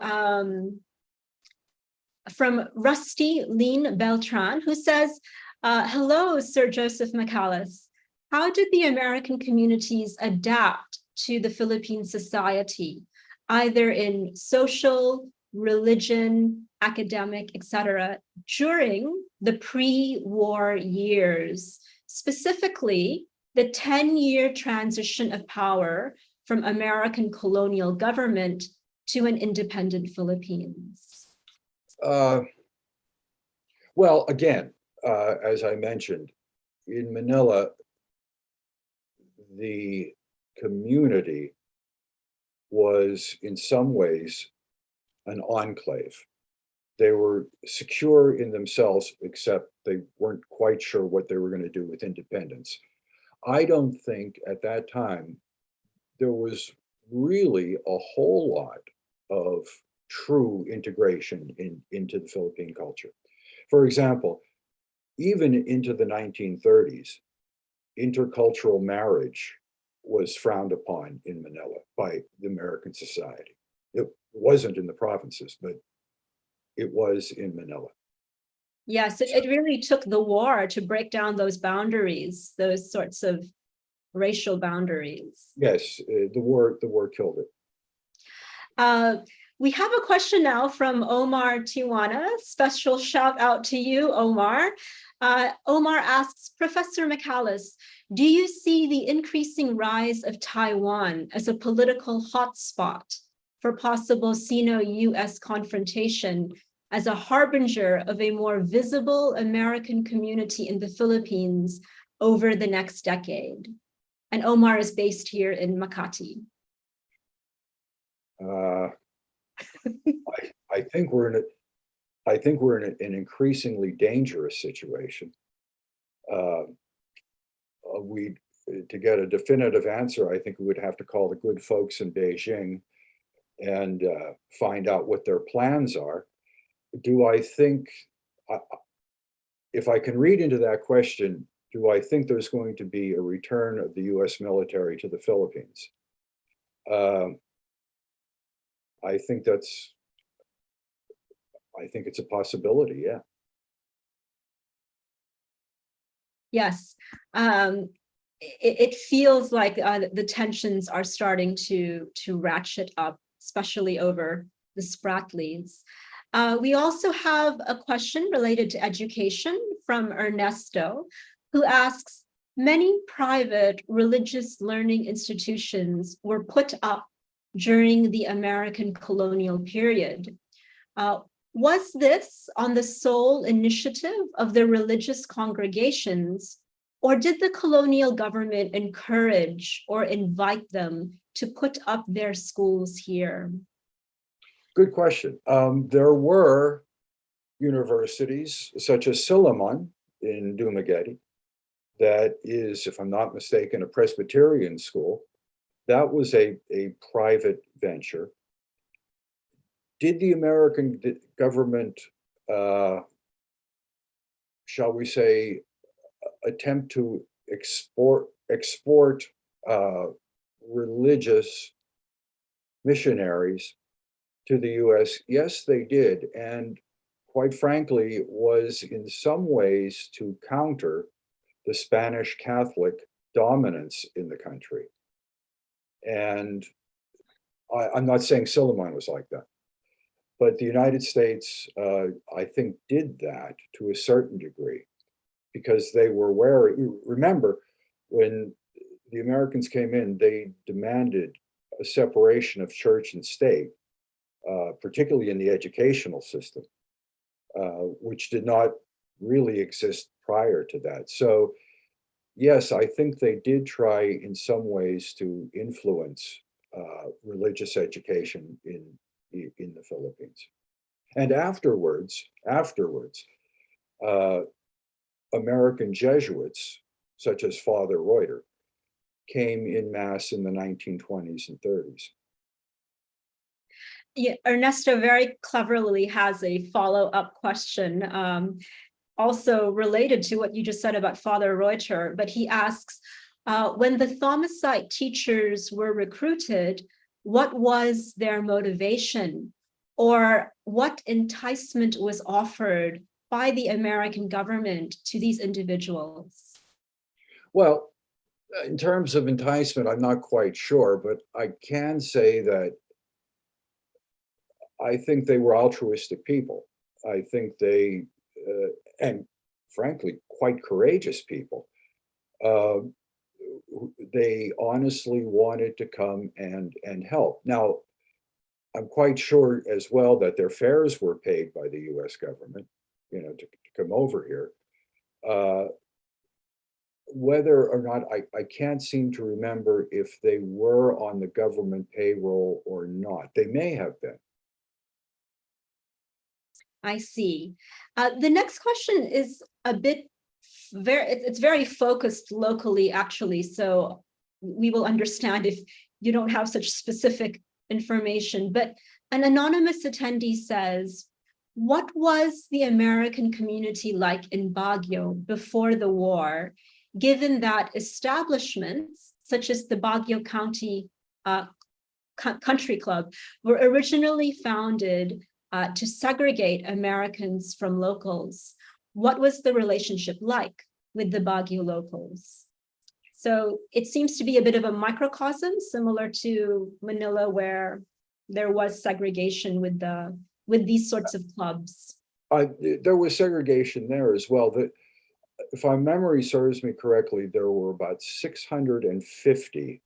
from Rusty Lean Beltran, who says, hello, Sir Joseph McCallus. How did the American communities adapt to the Philippine society, either in social, religion, academic, etc., during the pre-war years, specifically the 10-year transition of power from American colonial government to an independent Philippines? Well, again, as I mentioned, in Manila, the community was in some ways an enclave. They were secure in themselves, except they weren't quite sure what they were going to do with independence. I don't think at that time there was really a whole lot of true integration into the Philippine culture. For example, even into the 1930s, intercultural marriage was frowned upon in Manila by the American society. It wasn't in the provinces, but it was in Manila. Yes, it really took the war to break down those boundaries, those sorts of racial boundaries. Yes, the war killed it. We have a question now from Omar Tiwana. Special shout out to you, Omar. Omar asks, Professor McCallus, do you see the increasing rise of Taiwan as a political hotspot for possible Sino-US confrontation as a harbinger of a more visible American community in the Philippines over the next decade? And Omar is based here in Makati. I think we're in an increasingly dangerous situation. To get a definitive answer, I think we would have to call the good folks in Beijing and find out what their plans are. Do I think, if I can read into that question, do I think there's going to be a return of the US military to the Philippines? I think it's a possibility, yeah. Yes, it feels like the tensions are starting to ratchet up, especially over the Spratlys. We also have a question related to education from Ernesto, who asks, many private religious learning institutions were put up during the American colonial period. Was this on the sole initiative of the religious congregations, or did the colonial government encourage or invite them to put up their schools here? Good question. There were universities such as Silliman in Dumaguete, that is, if I'm not mistaken, a Presbyterian school. That was a private venture. Did the American government, shall we say, attempt to export religious missionaries to the US? Yes, they did. And quite frankly, it was in some ways to counter the Spanish Catholic dominance in the country. And I'm not saying Silliman was like that, but the United States, I think, did that to a certain degree because they were wary. Remember, when the Americans came in, they demanded a separation of church and state, particularly in the educational system, which did not really exist prior to that. So yes, I think they did try in some ways to influence religious education in the Philippines. And afterwards, American Jesuits, such as Father Reuter, came in mass in the 1920s and 30s. Yeah, Ernesto very cleverly has a follow-up question, also related to what you just said about Father Reuter, but he asks, when the Thomasite teachers were recruited, what was their motivation, or what enticement was offered by the American government to these individuals? Well, in terms of enticement, I'm not quite sure, but I can say that I think they were altruistic people. I think they, and frankly, quite courageous people. They honestly wanted to come and help. Now, I'm quite sure as well that their fares were paid by the US government, to come over here. Whether or not, I can't seem to remember if they were on the government payroll or not. They may have been. I see. The next question is a bit it's very focused locally, actually, so we will understand if you don't have such specific information. But an anonymous attendee says, what was the American community like in Baguio before the war, given that establishments such as the Baguio County Country Club were originally founded to segregate Americans from locals? What was the relationship like with the Baguio locals? So it seems to be a bit of a microcosm, similar to Manila, where there was segregation with these sorts of clubs. There was segregation there as well. If my memory serves me correctly, there were about 650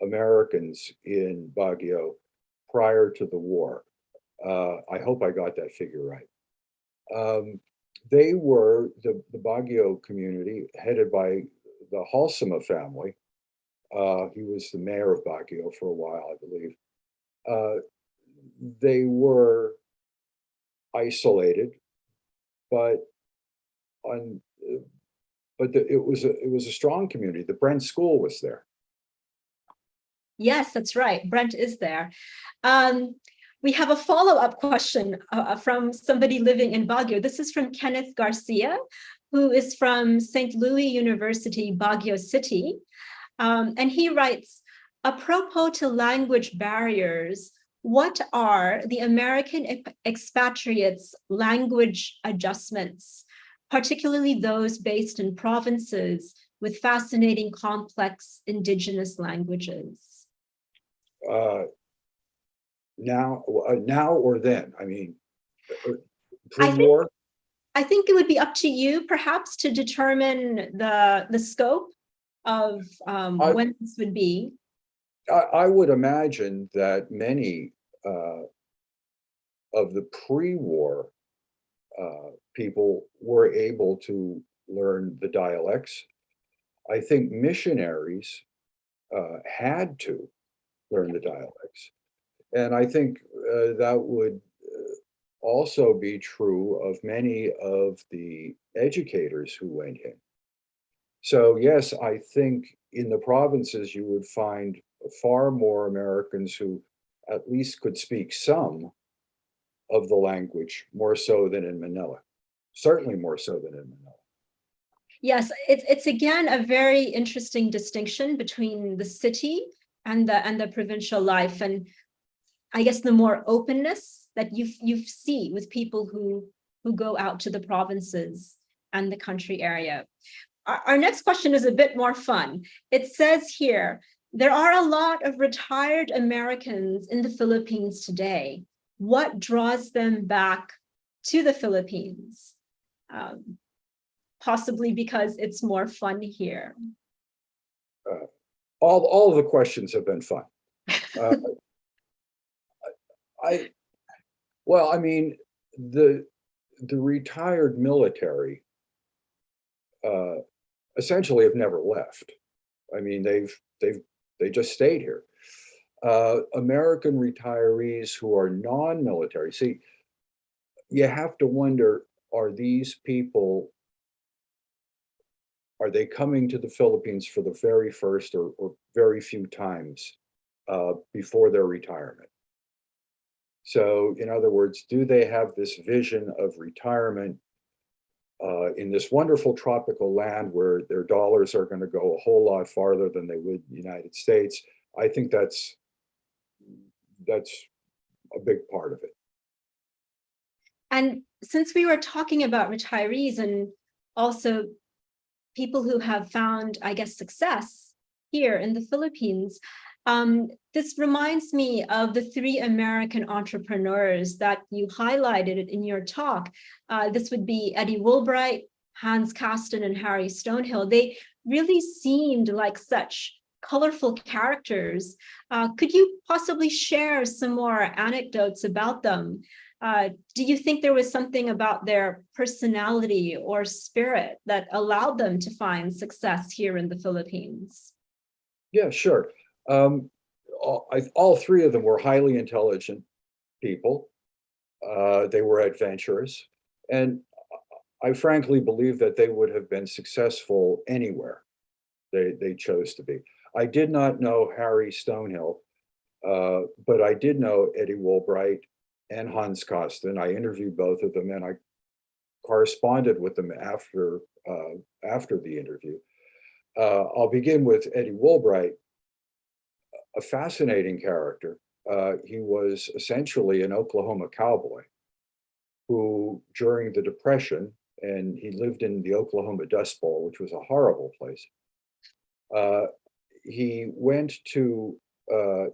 Americans in Baguio prior to the war. I hope I got that figure right. They were the Baguio community headed by the Halsema family. He was the mayor of Baguio for a while, I believe. They were isolated, but it was a strong community. The Brent School was there. Yes, that's right. Brent is there. We have a follow-up question from somebody living in Baguio. This is from Kenneth Garcia, who is from St. Louis University, Baguio City. And he writes, apropos to language barriers, what are the American expatriates' language adjustments, particularly those based in provinces with fascinating, complex indigenous languages? Now or then? I mean, pre-war? I think it would be up to you, perhaps, to determine the scope of when this would be. I would imagine that many of the pre-war people were able to learn the dialects. I think missionaries had to learn the dialects. And I think that would also be true of many of the educators who went in. So yes, I think in the provinces you would find far more Americans who at least could speak some of the language, more so than in Manila. Certainly more so than in Manila. Yes, it's again a very interesting distinction between the city and the provincial life, and I guess the more openness that you see with people who go out to the provinces and the country area. Our next question is a bit more fun. It says here, there are a lot of retired Americans in the Philippines today. What draws them back to the Philippines? Possibly because it's more fun here. All of the questions have been fun. I mean, the retired military essentially have never left. I mean, they just stayed here. American retirees who are non-military, see, you have to wonder, are these people, are they coming to the Philippines for the very first or very few times before their retirement? So in other words, do they have this vision of retirement in this wonderful tropical land where their dollars are going to go a whole lot farther than they would in the United States? I think that's a big part of it. And since we were talking about retirees and also people who have found, I guess, success here in the Philippines, this reminds me of the 3 American entrepreneurs that you highlighted in your talk. This would be Eddie Woolbright, Hans Kasten, and Harry Stonehill. They really seemed like such colorful characters. Could you possibly share some more anecdotes about them? Do you think there was something about their personality or spirit that allowed them to find success here in the Philippines? Yeah, sure. All 3 of them were highly intelligent people. They were adventurous. And I frankly believe that they would have been successful anywhere they chose to be. I did not know Harry Stonehill, but I did know Eddie Woolbright and Hans Kasten. I interviewed both of them and I corresponded with them after the interview. I'll begin with Eddie Woolbright, a fascinating character. He was essentially an Oklahoma cowboy who, during the Depression, and he lived in the Oklahoma Dust Bowl, which was a horrible place. He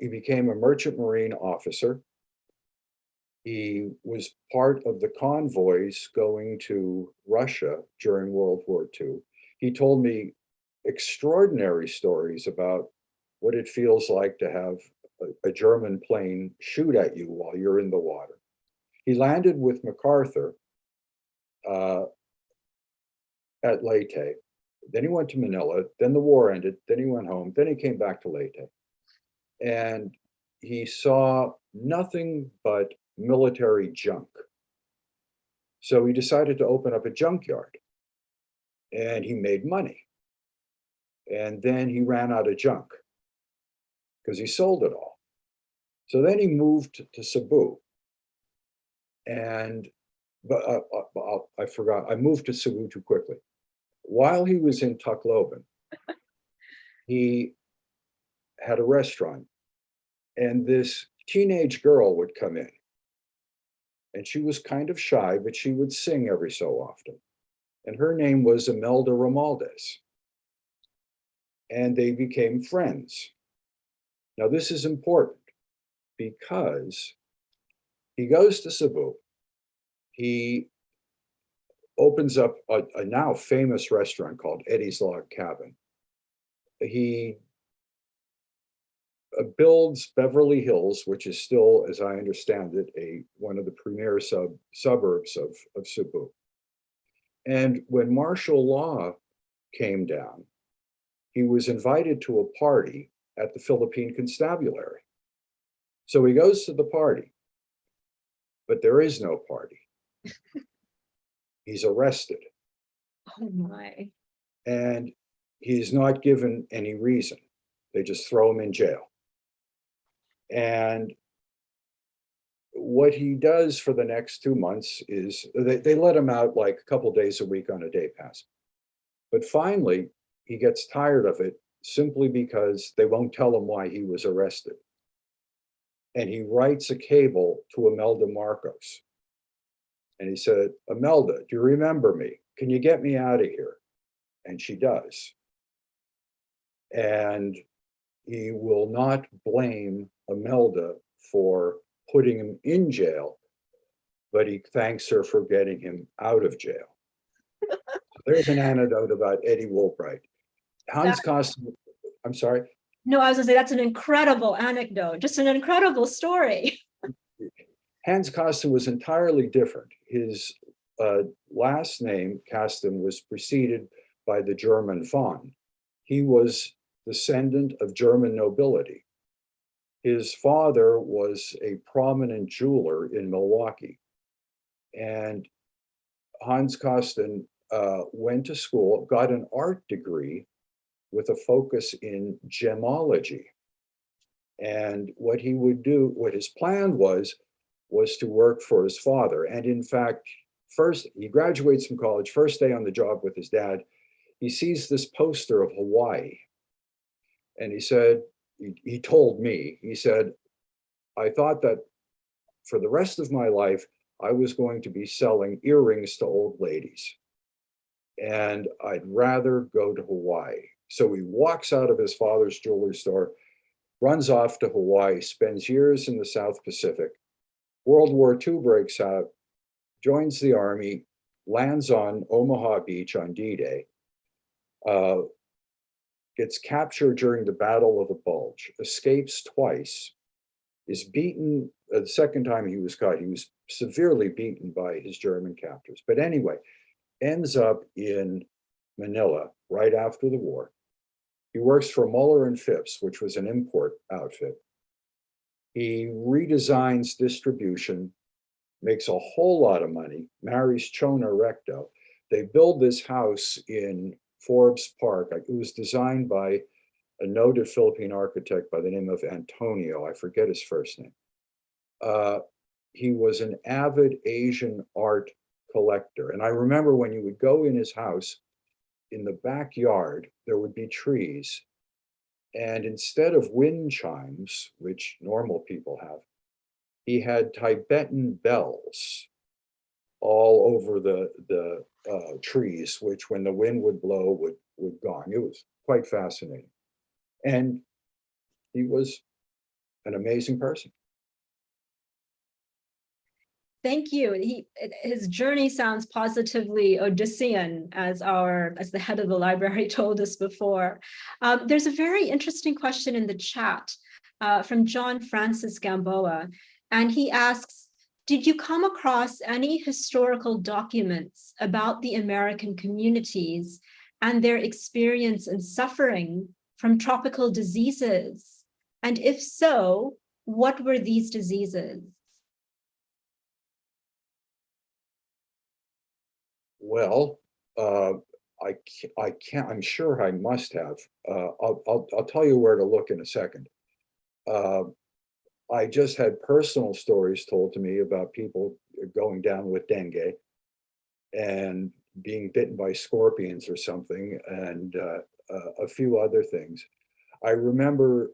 became a merchant marine officer He was part of the convoys going to Russia during World War II. He told me extraordinary stories about what it feels like to have a German plane shoot at you while you're in the water. He landed with MacArthur uh, at Leyte. Then he went to Manila. Then the war ended. Then he went home. Then he came back to Leyte. And he saw nothing but military junk. So he decided to open up a junkyard. And he made money. And then he ran out of junk because he sold it all. So then he moved to Cebu. And but I forgot, I moved to Cebu too quickly. While he was in Tacloban, he had a restaurant, and this teenage girl would come in. And she was kind of shy, but she would sing every so often. And her name was Imelda Romaldes. And they became friends. Now, this is important because he goes to Cebu. He opens up a now famous restaurant called Eddie's Log Cabin. He builds Beverly Hills, which is still, as I understand it, one of the premier suburbs of Cebu. And when martial law came down, he was invited to a party at the Philippine Constabulary. So he goes to the party, but there is no party. He's arrested. Oh my. And he's not given any reason. They just throw him in jail. And what he does for the next 2 months is they let him out like a couple days a week on a day pass. But finally, he gets tired of it simply because they won't tell him why he was arrested. And he writes a cable to Imelda Marcos. And he said, Imelda, do you remember me? Can you get me out of here? And she does. And he will not blame Imelda for putting him in jail, but he thanks her for getting him out of jail. There's an anecdote about Eddie Woolbright. Hans Kosten, I'm sorry? No, I was gonna say that's an incredible anecdote, just an incredible story. Hans Kosten was entirely different. His last name, Kasten, was preceded by the German von. He was descendant of German nobility. His father was a prominent jeweler in Milwaukee. And Hans Kosten went to school, got an art degree with a focus in gemology. And what he would do, what his plan was to work for his father. And in fact, first, he graduates from college, first day on the job with his dad, he sees this poster of Hawaii. And he said, he told me, he said, I thought that for the rest of my life, I was going to be selling earrings to old ladies. And I'd rather go to Hawaii. So he walks out of his father's jewelry store, runs off to Hawaii, spends years in the South Pacific. World War II breaks out, joins the army, lands on Omaha Beach on D-Day, gets captured during the Battle of the Bulge, escapes twice, is beaten. The second time he was caught, he was severely beaten by his German captors. But anyway, ends up in Manila right after the war. He works for Muller and Phipps, which was an import outfit. He redesigns distribution, makes a whole lot of money, marries Chona Recto. They build this house in Forbes Park. It was designed by a noted Philippine architect by the name of Antonio. I forget his first name. He was an avid Asian art collector. And I remember when you would go in his house, in the backyard, there would be trees. And instead of wind chimes, which normal people have, he had Tibetan bells all over the trees, which when the wind would blow would gong. It was quite fascinating. And he was an amazing person. Thank you. His journey sounds positively Odyssean, as the head of the library told us before. There's a very interesting question in the chat from John Francis Gamboa, and he asks, did you come across any historical documents about the American communities and their experience and suffering from tropical diseases? And if so, what were these diseases? Well, I can't, I'm sure I must have. I'll tell you where to look in a second. I just had personal stories told to me about people going down with dengue and being bitten by scorpions or something, and a few other things. I remember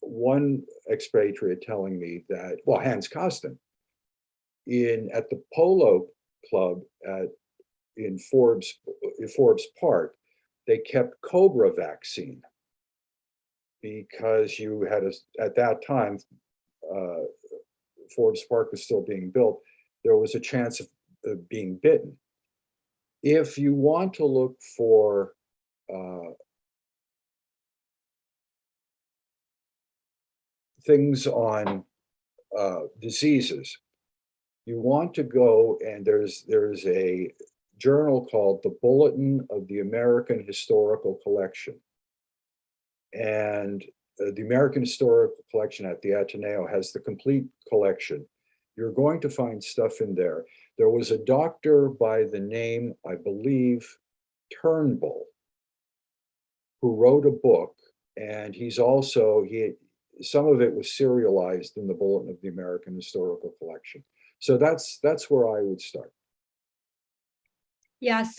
one expatriate telling me that, well, Hans Kosten, at the Polo Club in Forbes Park, they kept cobra vaccine because you had at that time, Forbes Park was still being built. There was a chance of being bitten. If you want to look for things on diseases, you want to go, and there's a journal called the Bulletin of the American Historical Collection. And the American Historical Collection at the Ateneo has the complete collection. You're going to find stuff in there. There was a doctor by the name, I believe, Turnbull, who wrote a book, and some of it was serialized in the Bulletin of the American Historical Collection. So that's where I would start. Yes,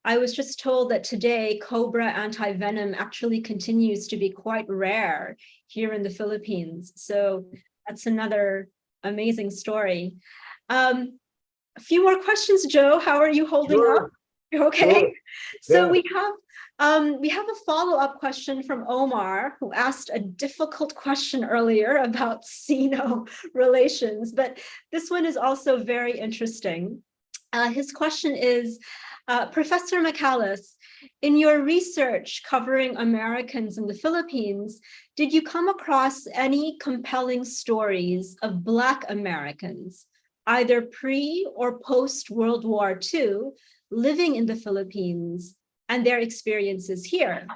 I was just told that today cobra antivenom actually continues to be quite rare here in the Philippines. So that's another amazing story. A few more questions, Joe. How are you holding up? You're okay. Sure. So Yeah. we have a follow-up question from Omar, who asked a difficult question earlier about Sino relations, but this one is also very interesting. His question is, Professor McCallus, in your research covering Americans in the Philippines, did you come across any compelling stories of Black Americans, either pre or post World War II, living in the Philippines and their experiences here?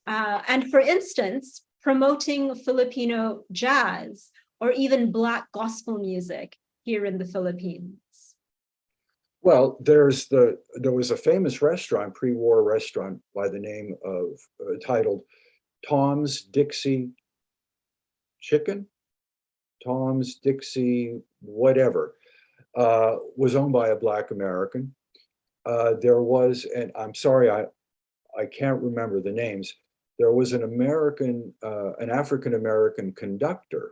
And for instance, promoting Filipino jazz or even Black gospel music here in the Philippines? Well, there was a famous restaurant, pre-war restaurant by the name of, titled Tom's Dixie Chicken, Tom's Dixie whatever, was owned by a Black American. There was, and I'm sorry, I can't remember the names. There was an African-American conductor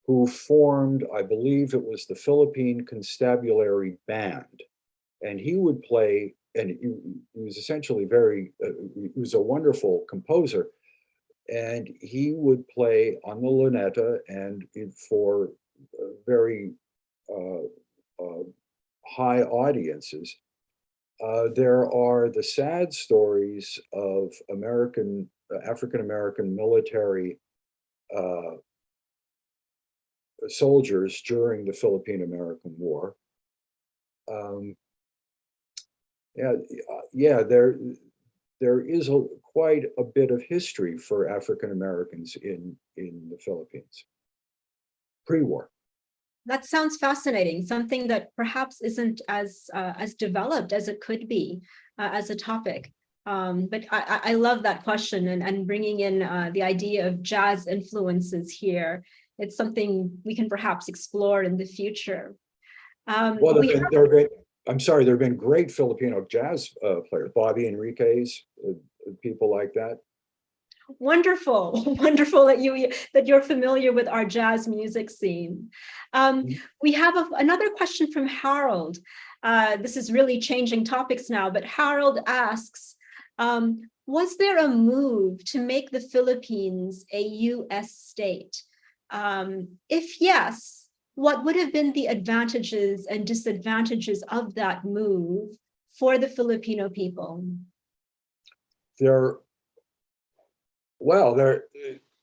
who formed, I believe it was the Philippine Constabulary Band. And he would play, and he was essentially he was a wonderful composer. And he would play on the Luneta and for very high audiences. There are the sad stories of African-American military soldiers during the Philippine-American War. There is quite a bit of history for African Americans in the Philippines, pre-war. That sounds fascinating, something that perhaps isn't as developed as it could be as a topic. But I love that question and bringing in the idea of jazz influences here. It's something we can perhaps explore in the future. Well, I'm sorry, there have been great Filipino jazz players, Bobby Enriquez, people like that. Wonderful, wonderful that you're familiar with our jazz music scene. We have another question from Harold. This is really changing topics now, but Harold asks, was there a move to make the Philippines a US state? If yes, what would have been the advantages and disadvantages of that move for the Filipino people? Well,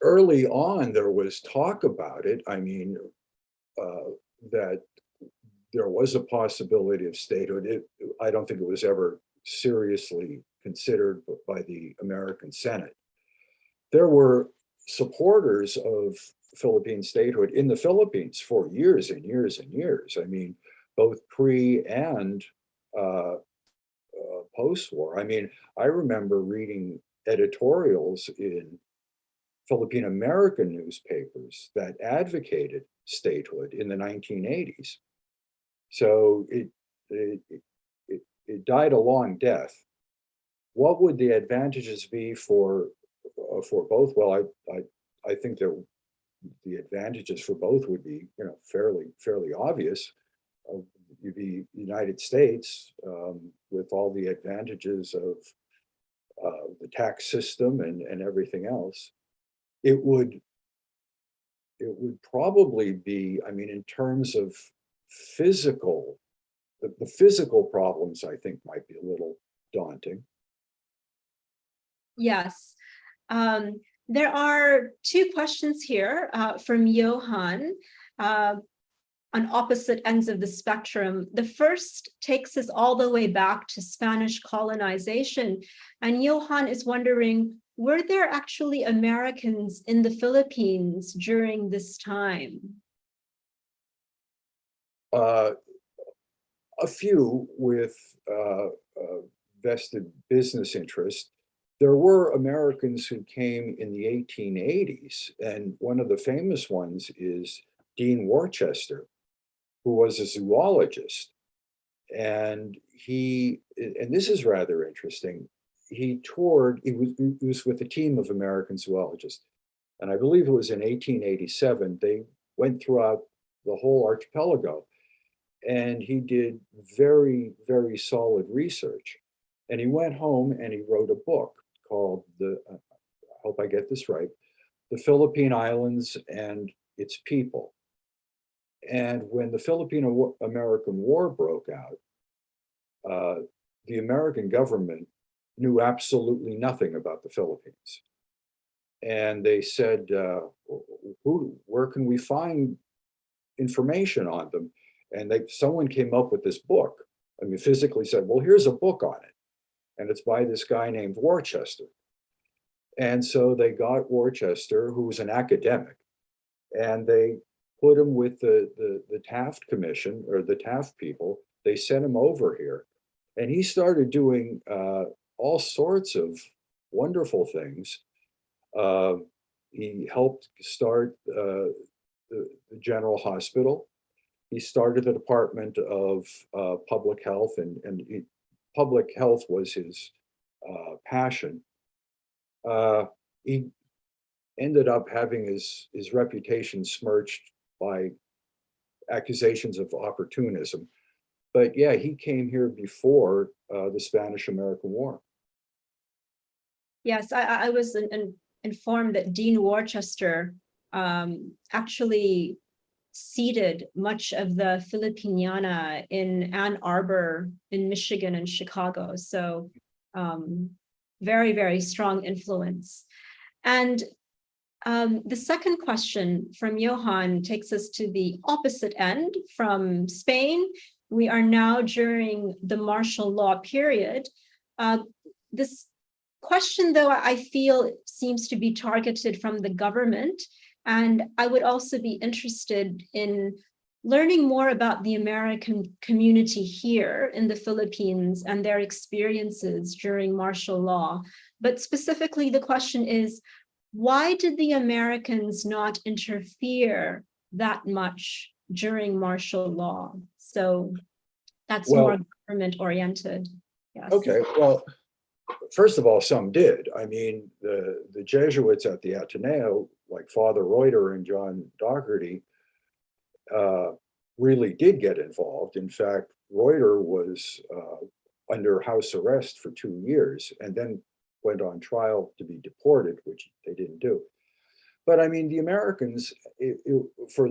early on, there was talk about it. I mean, that there was a possibility of statehood. I don't think it was ever seriously considered by the American Senate. There were supporters of Philippine statehood in the Philippines for years and years and years. I mean, both pre and post-war. I mean, I remember reading editorials in Philippine American newspapers that advocated statehood in the 1980s. So it died a long death. What would the advantages be for both? Well, I think that the advantages for both would be, you know, fairly obvious. The United States, with all the advantages of the tax system and everything else, it would probably be, I mean, in terms of physical, the physical problems, I think, might be a little daunting. Yes. There are two questions here from Johan on opposite ends of the spectrum. The first takes us all the way back to Spanish colonization. And Johan is wondering, were there actually Americans in the Philippines during this time? A few with vested business interest. There were Americans who came in the 1880s, and one of the famous ones is Dean Worcester, who was a zoologist. And this is rather interesting, he was with a team of American zoologists. And I believe it was in 1887, they went throughout the whole archipelago. And he did very, very solid research. And he went home and he wrote a book called I hope I get this right, The Philippine Islands and Its People. And when the Filipino-American War broke out, the American government knew absolutely nothing about the Philippines. And they said, where can we find information on them? And someone came up with this book. I mean, physically said, well, here's a book on it. And it's by this guy named Worcester. And so they got Worcester, who was an academic, and they put him with the Taft Commission, or the Taft people. They sent him over here. And he started doing all sorts of wonderful things. He helped start the General Hospital. He started the Department of Public Health, and public health was his passion. He ended up having his reputation smirched by accusations of opportunism. But yeah, he came here before the Spanish-American War. Yes, I was informed that Dean Worcester actually seeded much of the Filipiniana in Ann Arbor, in Michigan and Chicago. So very, very strong influence. And the second question from Johan takes us to the opposite end from Spain. We are now during the martial law period. This question, though, I feel seems to be targeted from the government. And I would also be interested in learning more about the American community here in the Philippines and their experiences during martial law. But specifically, the question is, why did the Americans not interfere that much during martial law? So that's more government-oriented. Yes. Okay, well, first of all, some did. I mean, the Jesuits at the Ateneo, like Father Reuter and John Dougherty, really did get involved. In fact, Reuter was under house arrest for 2 years and then went on trial to be deported, which they didn't do. But I mean, the Americans, for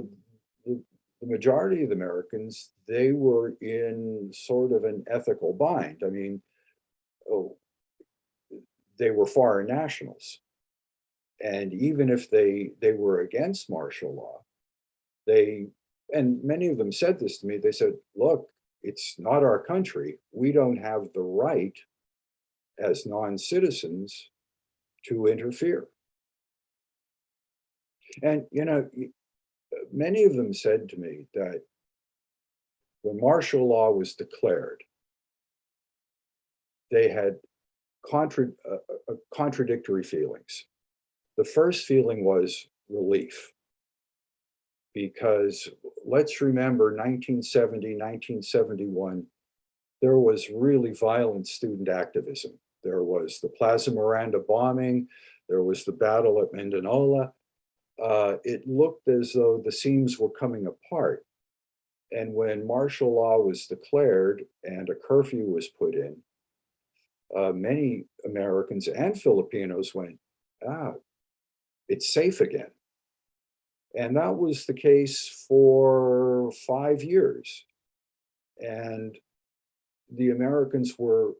the majority of the Americans, they were in sort of an ethical bind. I mean, oh, they were foreign nationals. And even if they were against martial law, and many of them said this to me, they said, look, it's not our country. We don't have the right as non-citizens to interfere. And, many of them said to me that when martial law was declared, they had contradictory feelings. The first feeling was relief, because let's remember 1970, 1971, there was really violent student activism. There was the Plaza Miranda bombing, there was the battle at Mindanao. It looked as though the seams were coming apart. And when martial law was declared and a curfew was put in, many Americans and Filipinos went, it's safe again. And that was the case for 5 years. And the Americans were,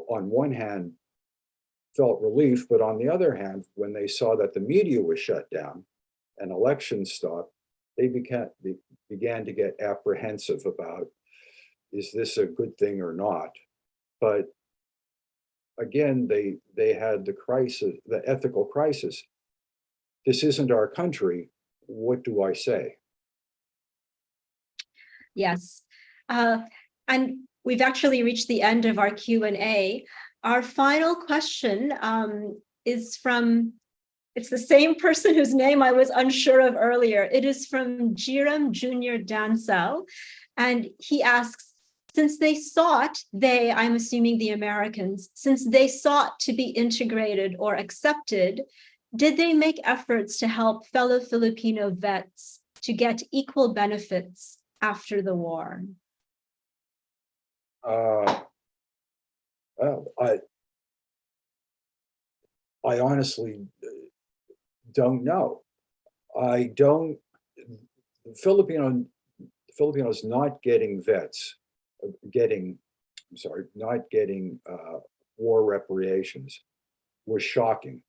on one hand, felt relief, but on the other hand, when they saw that the media was shut down and elections stopped, they began to get apprehensive about, is this a good thing or not? But again, they had the crisis, the ethical crisis. This isn't our country. What do I say? Yes. And we've actually reached the end of our Q&A. Our final question is from, it's the same person whose name I was unsure of earlier. It is from Jiram Jr. Dansel. And he asks, since they sought, I'm assuming the Americans, since they sought to be integrated or accepted, did they make efforts to help fellow Filipino vets to get equal benefits after the war? I honestly don't know. Filipinos not getting war reparations was shocking.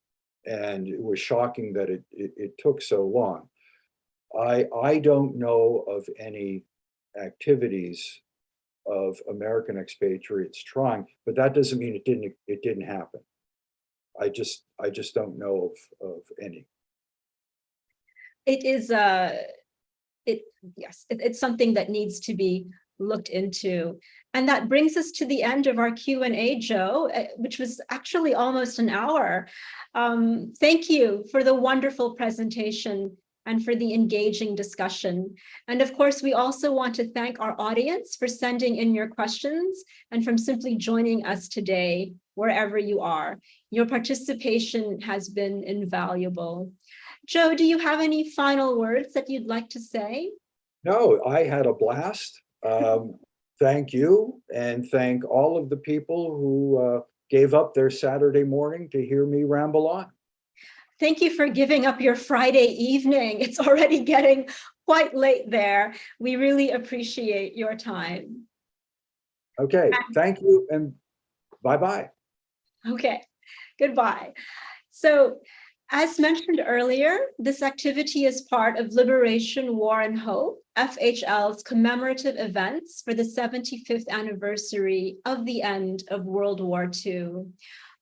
And it was shocking that it took so long. I don't know of any activities of American expatriates trying, but that doesn't mean it didn't happen. I just don't know of any. It is it's something that needs to be looked into. And that brings us to the end of our Q&A, Joe, which was actually almost an hour. Thank you for the wonderful presentation and for the engaging discussion. And of course, we also want to thank our audience for sending in your questions and from simply joining us today, wherever you are. Your participation has been invaluable. Joe, do you have any final words that you'd like to say? No, I had a blast. Thank you, and thank all of the people who gave up their Saturday morning to hear me ramble on. Thank you for giving up your Friday evening. It's already getting quite late there. We really appreciate your time. Okay, thank you, and bye-bye. Okay, goodbye. So, as mentioned earlier, this activity is part of Liberation, War, and Hope, FHL's commemorative events for the 75th anniversary of the end of World War II.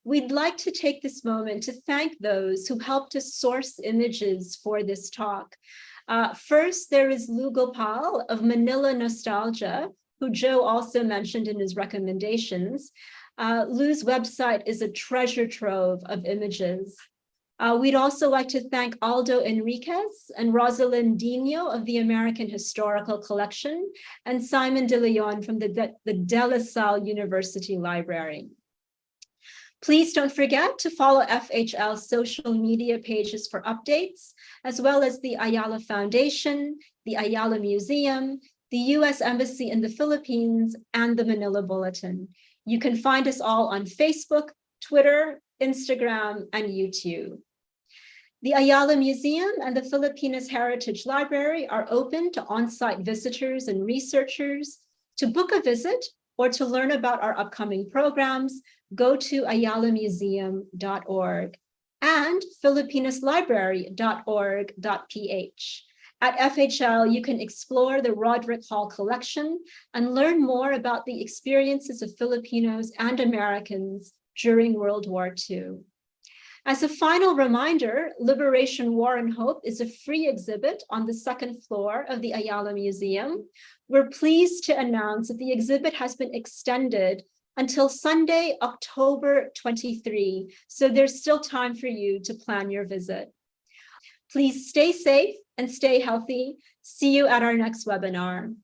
We'd like to take this moment to thank those who helped us source images for this talk. First, there is Lou Gopal of Manila Nostalgia, who Joe also mentioned in his recommendations. Lou's website is a treasure trove of images. We'd also like to thank Aldo Enriquez and Rosalind Dino of the American Historical Collection and Simon De Leon from the De La Salle University Library. Please don't forget to follow FHL's social media pages for updates, as well as the Ayala Foundation, the Ayala Museum, the U.S. Embassy in the Philippines, and the Manila Bulletin. You can find us all on Facebook, Twitter, Instagram, and YouTube. The Ayala Museum and the Filipinas Heritage Library are open to on-site visitors and researchers. To book a visit or to learn about our upcoming programs, go to ayalamuseum.org and filipinaslibrary.org.ph. At FHL, you can explore the Roderick Hall collection and learn more about the experiences of Filipinos and Americans during World War II. As a final reminder, Liberation, War, and Hope is a free exhibit on the second floor of the Ayala Museum. We're pleased to announce that the exhibit has been extended until Sunday, October 23, so there's still time for you to plan your visit. Please stay safe and stay healthy. See you at our next webinar.